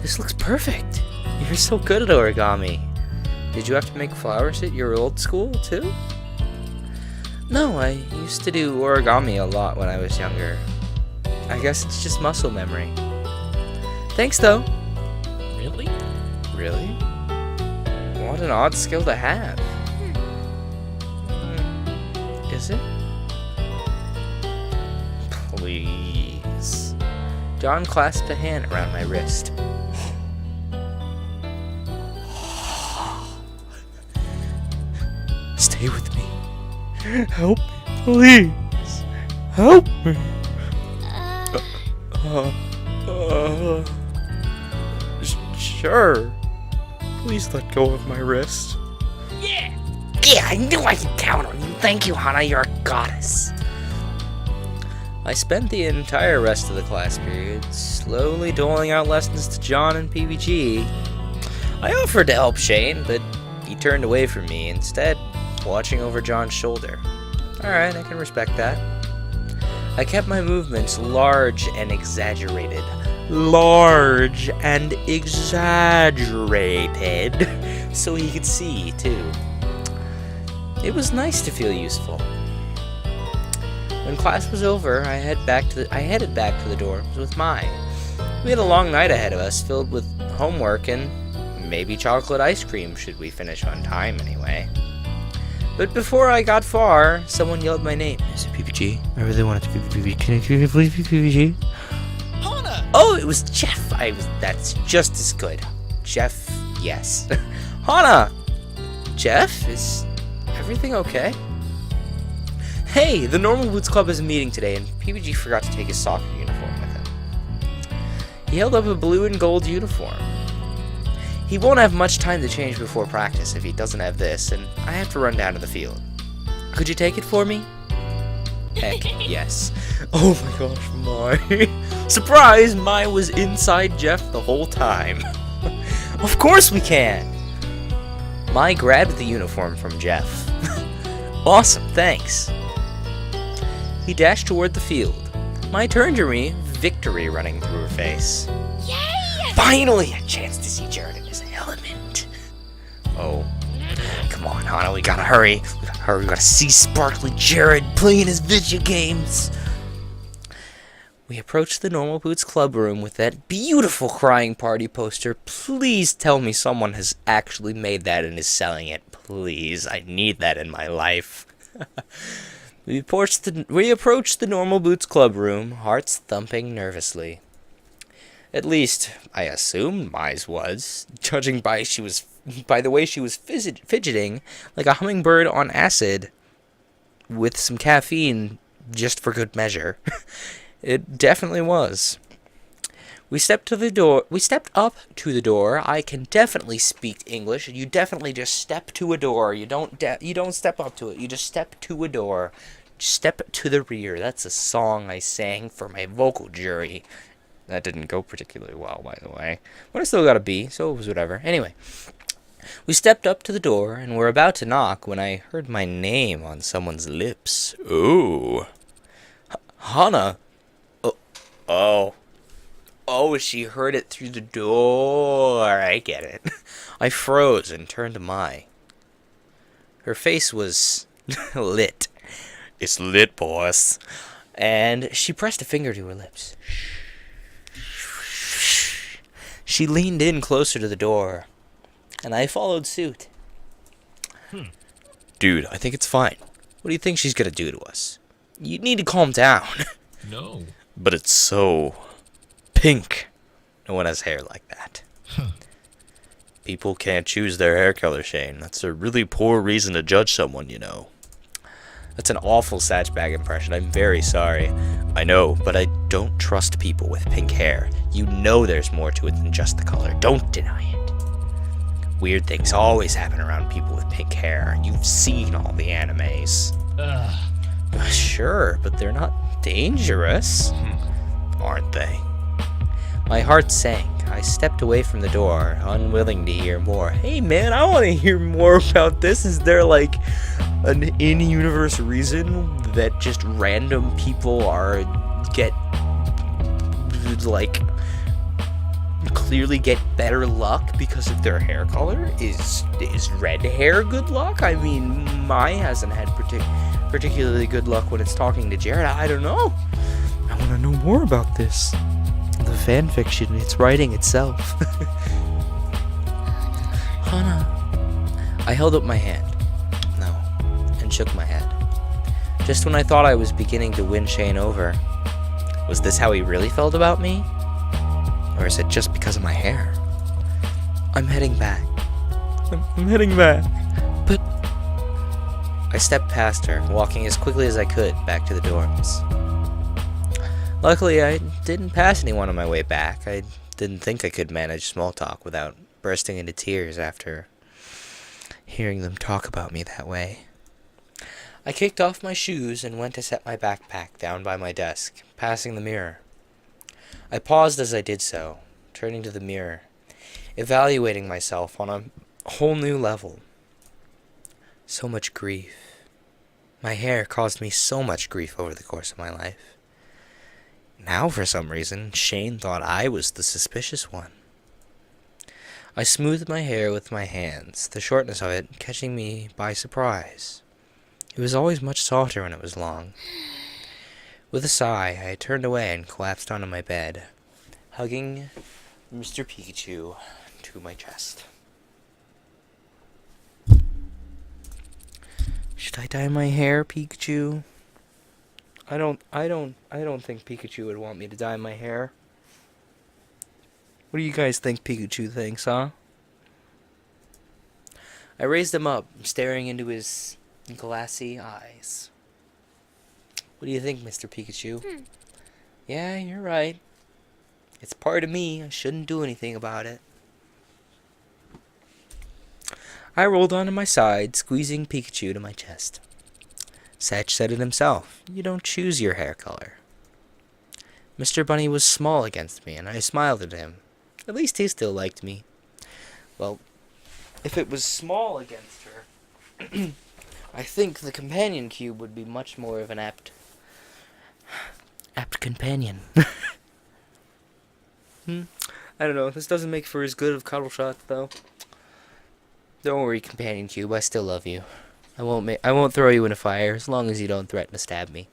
This looks perfect. You're so good at origami. Did you have to make flowers at your old school, too? No, I used to do origami a lot when I was younger. I guess it's just muscle memory. Thanks, though. Really? Really? What an odd skill to have. Is it? Please. John clasped a hand around my wrist. Stay with me. Help me, please. Help me. Sure. Please let go of my wrist. Yeah! Yeah, I knew I could count on you. Thank you, Hana. You're a goddess. I spent the entire rest of the class period slowly doling out lessons to John and PBG. I offered to help Shane, but he turned away from me, instead watching over John's shoulder. Alright, I can respect that. I kept my movements large and exaggerated. Large and exaggerated. So he could see, too. It was nice to feel useful. When class was over, I headed back to the dorms with Mai. We had a long night ahead of us, filled with homework and maybe chocolate ice cream, should we finish on time anyway. But before I got far, someone yelled my name. Is it PPG? I really want it to be PPG. Can it please be PPG? Hana! Oh, it was Jeff. That's just as good. Jeff, yes. Hana! Jeff, is everything okay? Hey, the Normal Boots Club is a meeting today, and PPG forgot to take his soccer uniform with him. He held up a blue and gold uniform. He won't have much time to change before practice if he doesn't have this, and I have to run down to the field. Could you take it for me? Heck, yes. Oh my gosh, Mai. Surprise! Mai was inside Jeff the whole time. Of course we can! Mai grabbed the uniform from Jeff. Awesome, thanks. he dashed toward the field. My turn to me, victory running through her face. Yay! Finally, a chance to see Jared in his element. Oh, come on, Hana, we gotta hurry. We gotta see sparkly Jared playing his video games. We approached the Normal Boots Club room with that beautiful crying party poster. Please tell me someone has actually made that and is selling it. Please, I need that in my life. We approached the Normal Boots Club room, hearts thumping nervously. At least, I assumed Mize was, judging by the way she was fidgeting like a hummingbird on acid with some caffeine just for good measure. It definitely was. We stepped up to the door. I can definitely speak English. You definitely just step to a door. You don't step up to it. You just step to a door. Step to the rear. That's a song I sang for my vocal jury. That didn't go particularly well, by the way. But I still got a B, so it was whatever. Anyway, we stepped up to the door and were about to knock when I heard my name on someone's lips. Ooh. Hana. Oh, she heard it through the door. I get it. I froze and turned to Mai. Her face was lit. It's lit, boss. And she pressed a finger to her lips. She leaned in closer to the door, and I followed suit. Dude, I think it's fine. What do you think she's gonna do to us? You need to calm down. No. But it's so pink. No one has hair like that. People can't choose their hair color, Shane. That's a really poor reason to judge someone, you know. That's an awful Satchbag impression. I'm very sorry. I know, but I don't trust people with pink hair. You know there's more to it than just the color. Don't deny it. Weird things always happen around people with pink hair. You've seen all the animes. Sure, but they're not dangerous. Aren't they? My heart sank. I stepped away from the door, unwilling to hear more. Hey man, I want to hear more about this. Is there like an in-universe reason that just random people clearly get better luck because of their hair color? Is red hair good luck? I mean, Mai hasn't had particularly good luck when it's talking to Jared. I don't know. I want to know more about this. The fanfiction, it's writing itself. Hana. I held up my hand. No. And shook my head. Just when I thought I was beginning to win Shane over. Was this how he really felt about me? Or is it just because of my hair? I'm heading back. I'm heading back. But... I stepped past her, walking as quickly as I could back to the dorms. Luckily, I didn't pass anyone on my way back. I didn't think I could manage small talk without bursting into tears after hearing them talk about me that way. I kicked off my shoes and went to set my backpack down by my desk, passing the mirror. I paused as I did so, turning to the mirror, evaluating myself on a whole new level. So much grief. My hair caused me so much grief over the course of my life. Now, for some reason, Shane thought I was the suspicious one. I smoothed my hair with my hands, the shortness of it catching me by surprise. It was always much softer when it was long. With a sigh, I turned away and collapsed onto my bed, hugging Mr. Pikachu to my chest. Should I dye my hair, Pikachu? I don't think Pikachu would want me to dye my hair. What do you guys think Pikachu thinks, huh? I raised him up, staring into his glassy eyes. What do you think, Mr. Pikachu? Yeah, you're right. It's part of me. I shouldn't do anything about it. I rolled onto my side, squeezing Pikachu to my chest. Satch said it himself. You don't choose your hair color. Mr. Bunny was small against me, and I smiled at him. At least he still liked me. Well, if it was small against her, I think the companion cube would be much more of an apt Apt companion. I don't know. This doesn't make for as good of cuddle shots, though. Don't worry, companion cube. I still love you. I won't throw you in a fire as long as you don't threaten to stab me.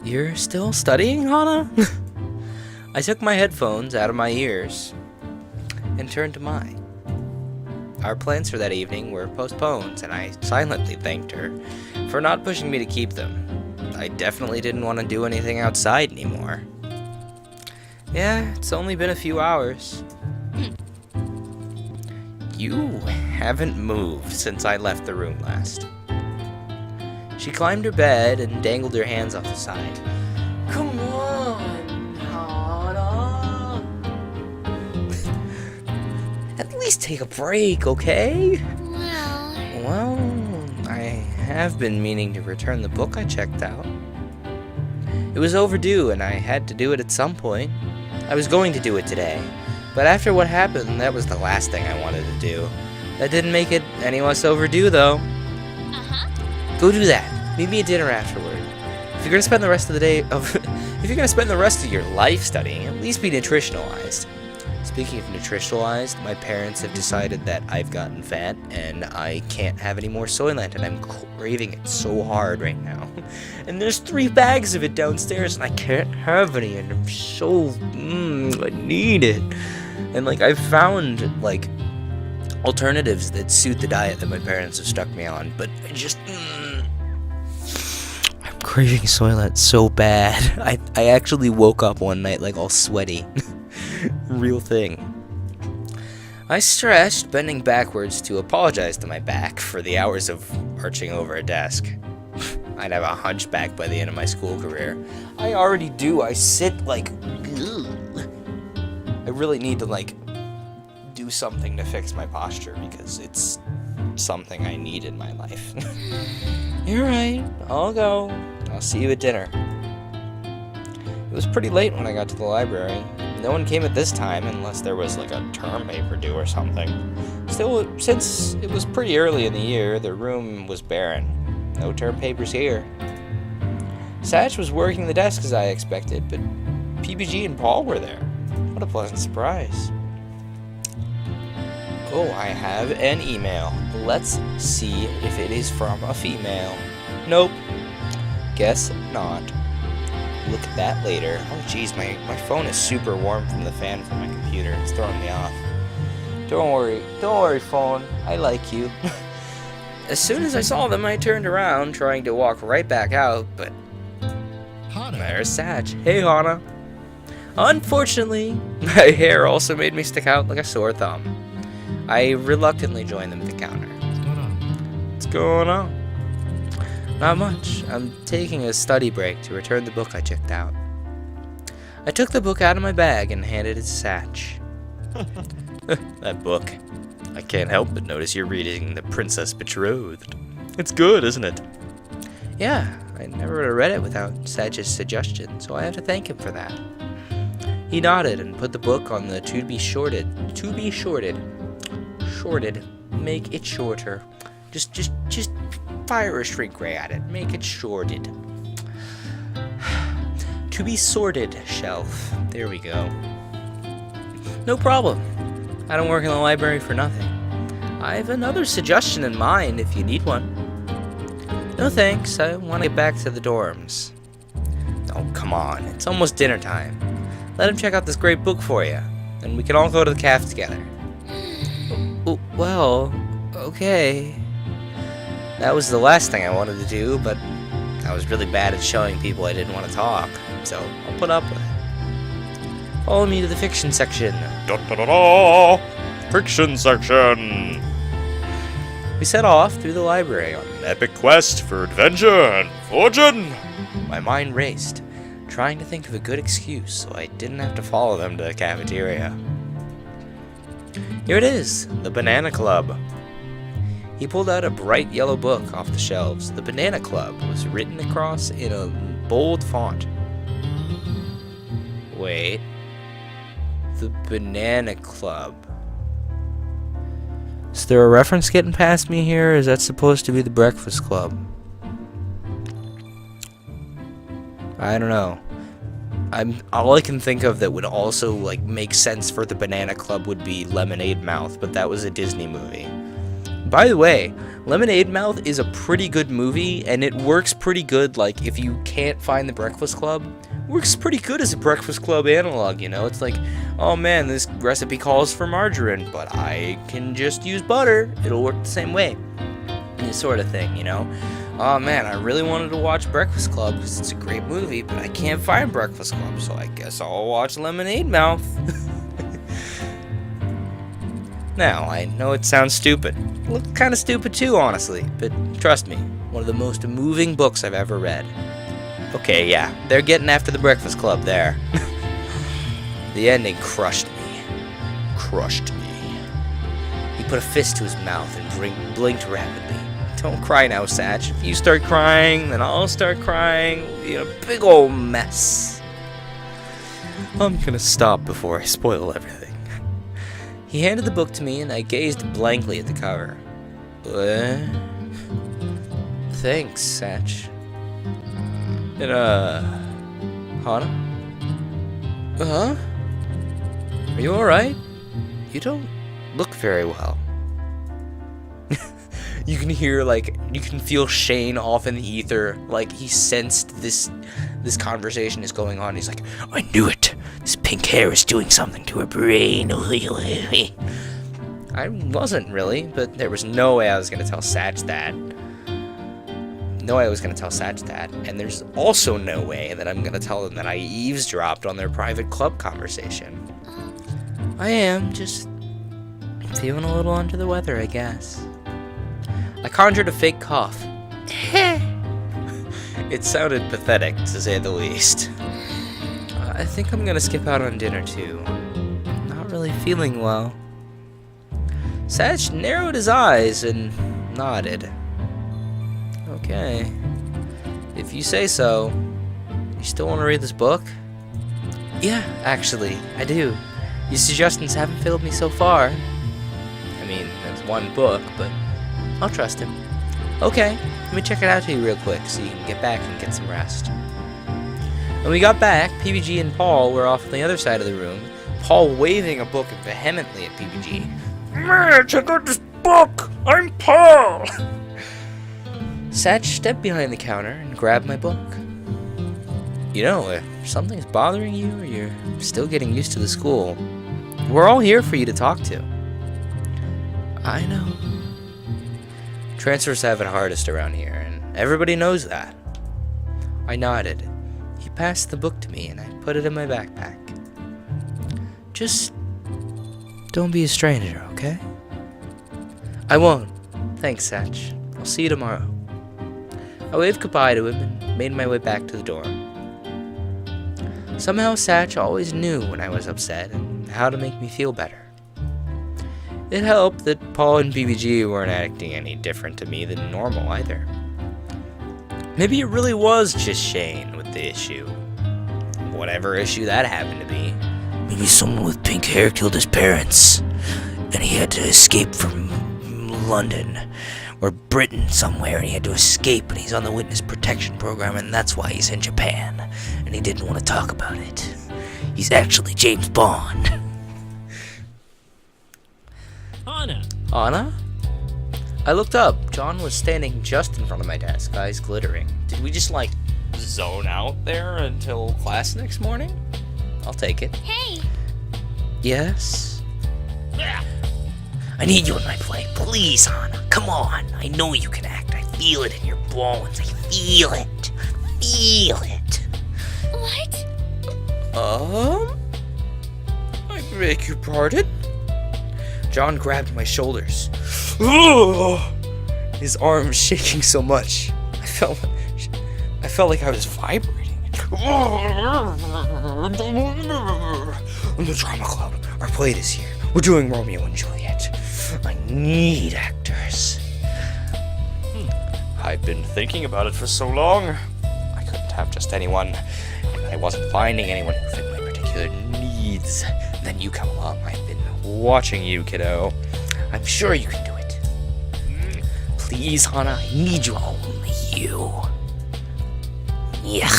You're still studying, Hana? I took my headphones out of my ears and turned to Mai. Our plans for that evening were postponed, and I silently thanked her for not pushing me to keep them. I definitely didn't want to do anything outside anymore. Yeah, it's only been a few hours. You haven't moved since I left the room last. She climbed her bed and dangled her hands off the side. Come on, Hana. At least take a break, okay? Well, I have been meaning to return the book I checked out. It was overdue and I had to do it at some point. I was going to do it today, but after what happened, that was the last thing I wanted to do. That didn't make it any less overdue, though. Go do that. Meet me at dinner afterward. If you're gonna spend the rest of your life studying, at least be nutritionalized. Speaking of nutritionalized, my parents have decided that I've gotten fat and I can't have any more Soylent, and I'm craving it so hard right now. And there's 3 bags of it downstairs and I can't have any, and I'm so I need it. And I've found alternatives that suit the diet that my parents have stuck me on, but I just I'm craving Soylent so bad. I actually woke up one night all sweaty. Real thing. I stretched, bending backwards to apologize to my back for the hours of arching over a desk. I'd have a hunchback by the end of my school career. I already do. I sit ugh. I really need to do something to fix my posture because it's something I need in my life. You're right. I'll go. I'll see you at dinner. It was pretty late when I got to the library. No one came at this time unless there was a term paper due or something. Still, since it was pretty early in the year, the room was barren. No term papers here. Satch was working the desk as I expected, but PBG and Paul were there. What a pleasant surprise. Oh, I have an email. Let's see if it is from a female. Nope. Guess not. Look at that later. Oh jeez, my phone is super warm from the fan from my computer. It's throwing me off. Don't worry phone, I like you. As soon as I saw them, I turned around, trying to walk right back out, but there's Satch. Hey Hana. Unfortunately, my hair also made me stick out like a sore thumb. I reluctantly joined them at the counter. What's going on? Not much. I'm taking a study break to return the book I checked out. I took the book out of my bag and handed it to Satch. That book. I can't help but notice you're reading The Princess Betrothed. It's good, isn't it? Yeah, I never would have read it without Satch's suggestion, so I have to thank him for that. He nodded and put the book on the to be shorted. Make it shorter. Just fire a shrink ray at it. Make it shorted. To be sorted shelf. There we go. No problem. I don't work in the library for nothing. I have another suggestion in mind if you need one. No thanks. I want to get back to the dorms. Oh, come on. It's almost dinner time. Let him check out this great book for you, and we can all go to the cafe together. Well, okay. That was the last thing I wanted to do, but I was really bad at showing people I didn't want to talk, so I'll put up with it. Follow me to the fiction section. Fiction section. We set off through the library on An epic quest for adventure and fortune. My mind raced, trying to think of a good excuse so I didn't have to follow them to the cafeteria. Here it is, The Banana Club. He pulled out a bright yellow book off the shelves. The Banana Club was written across in a bold font. Wait. The Banana Club. Is there a reference getting past me here, or is that supposed to be the Breakfast Club? I don't know. All I can think of that would also like make sense for the Banana Club would be Lemonade Mouth, but that was a Disney movie. By the way, Lemonade Mouth is a pretty good movie, and it works pretty good. Like if you can't find the Breakfast Club, works pretty good as a Breakfast Club analog. You know, it's like, oh man, this recipe calls for margarine, but I can just use butter. It'll work the same way. This sort of thing, you know. Oh man, I really wanted to watch Breakfast Club because it's a great movie, but I can't find Breakfast Club, so I guess I'll watch Lemonade Mouth. Now, I know it sounds stupid. It looked kind of stupid too, honestly, but trust me, one of the most moving books I've ever read. Okay, yeah, they're getting after the Breakfast Club there. The ending crushed me. Crushed me. He put a fist to his mouth and blinked rapidly. Don't cry now, Satch. If you start crying, then I'll start crying. We'll be in a big old mess. I'm gonna stop before I spoil everything. He handed the book to me, and I gazed blankly at the cover. Thanks, Satch. Hana? Huh? Are you alright? You don't look very well. You can hear, like, you can feel Shane off in the ether. Like, he sensed this conversation is going on. He's like, I knew it. This pink hair is doing something to her brain. I wasn't really, but there was no way I was going to tell Satch that. No way I was going to tell Satch that. And there's also no way that I'm going to tell them that I eavesdropped on their private club conversation. I am just feeling a little under the weather, I guess. I conjured a fake cough. It sounded pathetic, to say the least. I think I'm gonna skip out on dinner, too. Not really feeling well. Satch narrowed his eyes and nodded. Okay. If you say so. You still want to read this book? Yeah, actually, I do. Your suggestions haven't failed me so far. I mean, it's one book, but I'll trust him. Okay, let me check it out to you real quick so you can get back and get some rest. When we got back, PBG and Paul were off on the other side of the room, Paul waving a book vehemently at PBG. Man, check out this book! I'm Paul! Satch stepped behind the counter and grabbed my book. You know, if something's bothering you or you're still getting used to the school, we're all here for you to talk to. I know. Transfers have it hardest around here, and everybody knows that. I nodded. He passed the book to me, and I put it in my backpack. Just don't be a stranger, okay? I won't. Thanks, Satch. I'll see you tomorrow. I waved goodbye to him and made my way back to the dorm. Somehow Satch always knew when I was upset and how to make me feel better. It helped that Paul and PBG weren't acting any different to me than normal either. Maybe it really was just Shane with the issue. Whatever issue that happened to be. Maybe someone with pink hair killed his parents, and he had to escape from London or Britain somewhere, and he had to escape, and he's on the witness protection program, and that's why he's in Japan, and he didn't want to talk about it. He's actually James Bond. Anna? I looked up. John was standing just in front of my desk, eyes glittering. Did we just, like, zone out there until class next morning? I'll take it. Hey! Yes? I need you in my play. Please, Anna. Come on. I know you can act. I feel it in your bones. I feel it. Feel it. What? I beg your pardon? John grabbed my shoulders. His arms shaking so much. I felt like I was vibrating. The drama club. Our play this year. We're doing Romeo and Juliet. I need actors. I've been thinking about it for so long. I couldn't have just anyone. I wasn't finding anyone who fit my particular needs. Then you come along. I've been watching you, kiddo. I'm sure you can do it. Please, Hana, I need you. Only you. Yeah.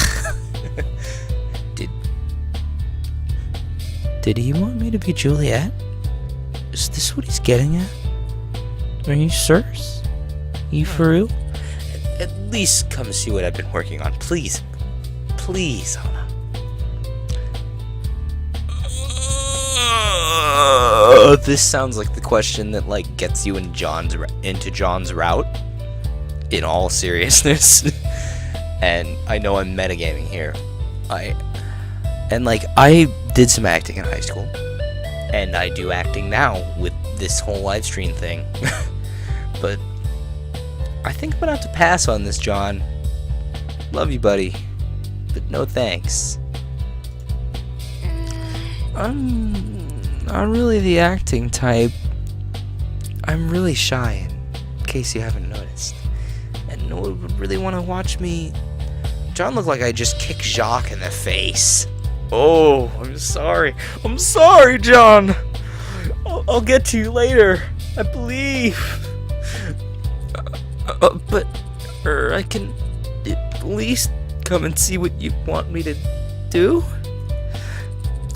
Did he want me to be Juliet? Is this what he's getting at? Are you serious? You for real? At least come see what I've been working on, please. Please, Hana. This sounds like the question that like gets you into John's route. In all seriousness, and I know I'm metagaming here. I did some acting in high school, and I do acting now with this whole live stream thing. But I think I'm gonna have to pass on this, John. Love you, buddy, but no thanks. I'm not really the acting type. I'm really shy, in case you haven't noticed. And no one would really want to watch me. John looked like I just kicked Jacques in the face. Oh, I'm sorry. I'm sorry, John. I'll get to you later. I believe. But I can at least come and see what you want me to do?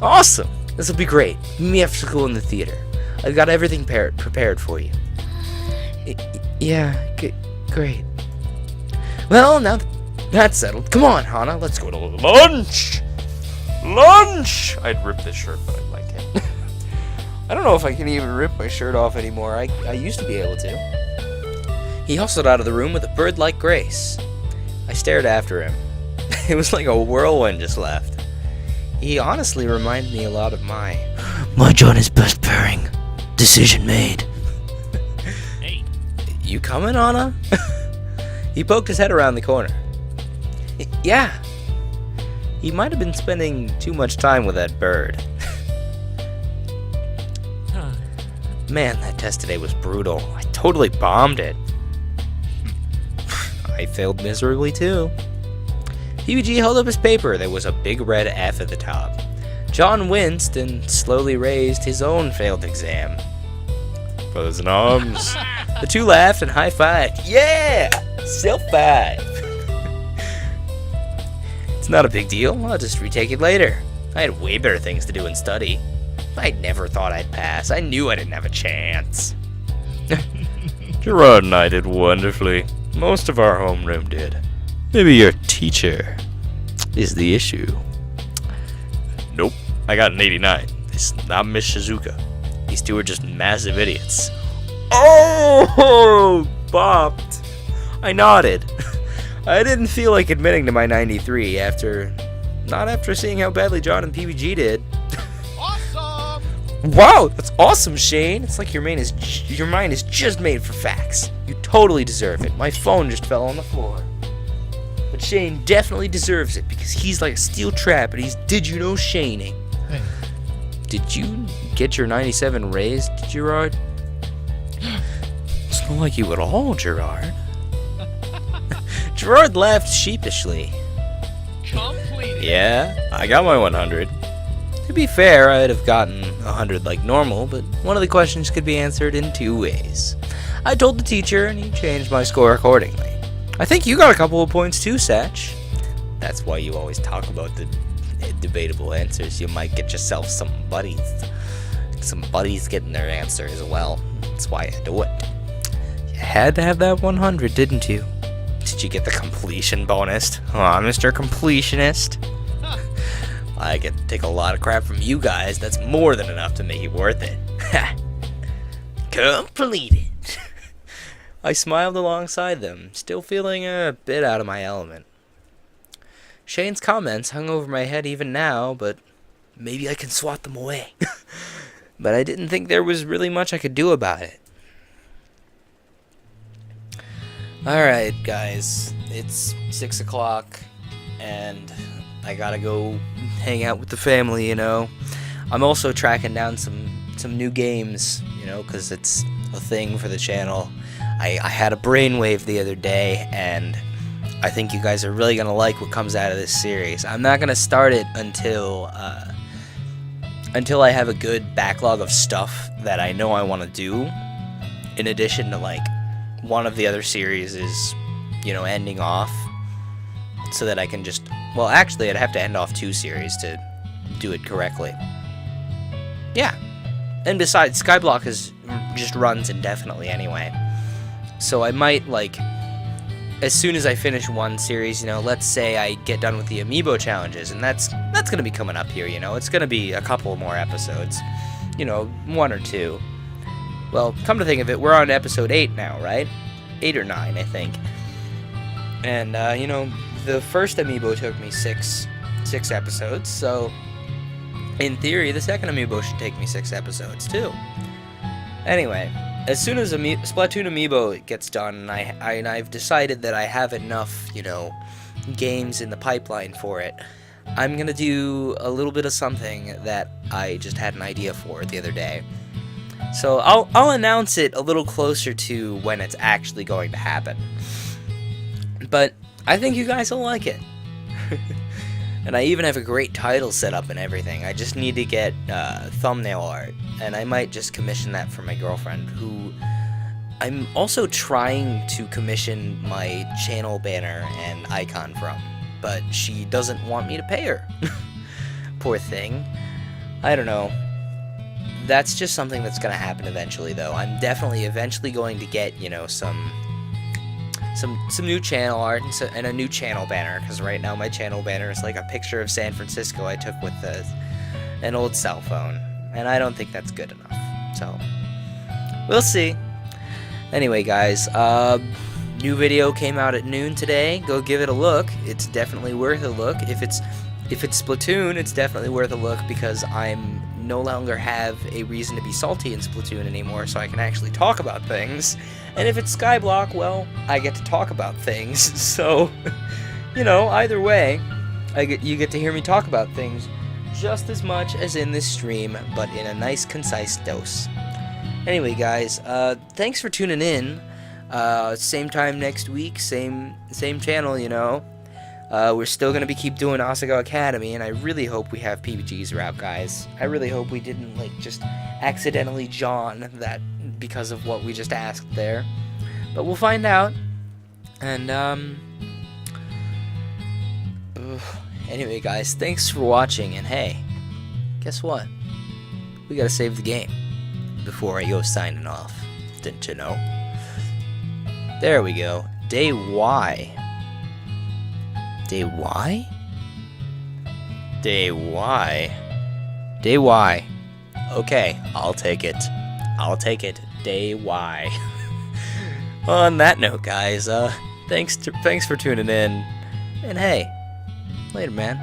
Awesome. This will be great. Meet me after school in the theater. I've got everything prepared for you. Yeah, great. Well, now that's settled. Come on, Hana, let's go to lunch! Lunch! I'd rip this shirt, but I like it. I don't know if I can even rip my shirt off anymore. I used to be able to. He hustled out of the room with a bird-like grace. I stared after him. It was like a whirlwind just left. He honestly reminded me a lot of my John is best pairing. Decision made. Hey. You coming, Hana? He poked his head around the corner. Yeah. He might have been spending too much time with that bird. Huh. Man, that test today was brutal. I totally bombed it. I failed miserably too. PBG held up his paper. There was a big red F at the top. John winced and slowly raised his own failed exam. Brothers in arms. The two laughed and high-fived. Yeah! Self-five. It's not a big deal. I'll just retake it later. I had way better things to do and study. I never thought I'd pass. I knew I didn't have a chance. Gerard and I did wonderfully. Most of our homeroom did. Maybe your teacher is the issue. Nope. I got an 89. It's not Miss Shizuka. These two are just massive idiots. Oh! Bopped. I nodded. I didn't feel like admitting to my 93 not after seeing how badly John and PBG did. Awesome! Wow, that's awesome, Shane. It's like your mind is just made for facts. You totally deserve it. My phone just fell on the floor. But Shane definitely deserves it because he's like a steel trap and he's did you know Shaning. Hey. Did you get your 97 raised, Gerard? It's not like you at all, Gerard. Gerard laughed sheepishly. Completed. Yeah, I got my 100. To be fair, I'd have gotten 100 like normal, but one of the questions could be answered in two ways. I told the teacher, and he changed my score accordingly. I think you got a couple of points too, Satch. That's why you always talk about the debatable answers. You might get yourself some buddies. Some buddies getting their answer as well. That's why I do it. You had to have that 100, didn't you? Did you get the completion bonus? Aw, Mr. Completionist. I get to take a lot of crap from you guys. That's more than enough to make it worth it. Completed. I smiled alongside them, still feeling a bit out of my element. Shane's comments hung over my head even now, but maybe I can swat them away. But I didn't think there was really much I could do about it. Alright, guys. It's 6 o'clock, and I gotta go hang out with the family, you know. I'm also tracking down some new games, you know, because it's a thing for the channel. I had a brainwave the other day, and I think you guys are really going to like what comes out of this series. I'm not going to start it until I have a good backlog of stuff that I know I want to do, in addition to, like, one of the other series is, you know, ending off, so that I can just, well, actually, I'd have to end off 2 series to do it correctly. Yeah. And besides, Skyblock just runs indefinitely anyway. So I might, like, as soon as I finish one series, you know, let's say I get done with the Amiibo challenges, and that's going to be coming up here, you know. It's going to be a couple more episodes. You know, 1 or 2. Well, come to think of it, we're on episode 8 now, right? 8 or 9, I think. And, you know, the first Amiibo took me 6 episodes, so in theory, the second Amiibo should take me 6 episodes, too. Anyway, as soon as Splatoon Amiibo gets done, and I've decided that I have enough, you know, games in the pipeline for it, I'm gonna do a little bit of something that I just had an idea for the other day. So I'll announce it a little closer to when it's actually going to happen. But I think you guys will like it. And I even have a great title set up and everything. I just need to get thumbnail art, and I might just commission that for my girlfriend, who I'm also trying to commission my channel banner and icon from, but she doesn't want me to pay her. Poor thing. I don't know. That's just something that's going to happen eventually, though. I'm definitely eventually going to get, you know, some new channel art and a new channel banner, because right now my channel banner is like a picture of San Francisco I took with an old cell phone, and I don't think that's good enough. So we'll see. Anyway, guys, new video came out at noon today. Go give it a look. It's definitely worth a look. If it's Splatoon, it's definitely worth a look, because I'm no longer have a reason to be salty in Splatoon anymore, so I can actually talk about things. And if it's Skyblock, well, I get to talk about things. So, you know, either way, you get to hear me talk about things just as much as in this stream, but in a nice, concise dose. Anyway, guys, thanks for tuning in. Same time next week, same channel, you know. We're still going to keep doing Asagao Academy, and I really hope we have PBGs out, guys. I really hope we didn't, like, just accidentally John that because of what we just asked there. But we'll find out. And, anyway, guys, thanks for watching, and hey, guess what? We gotta save the game before I go signing off. Didn't you know? There we go. Day Y. Day Y? Day Y. Day Y. Okay, I'll take it. I'll take it. Day Y. On that note, guys, thanks for tuning in. And hey, later, man.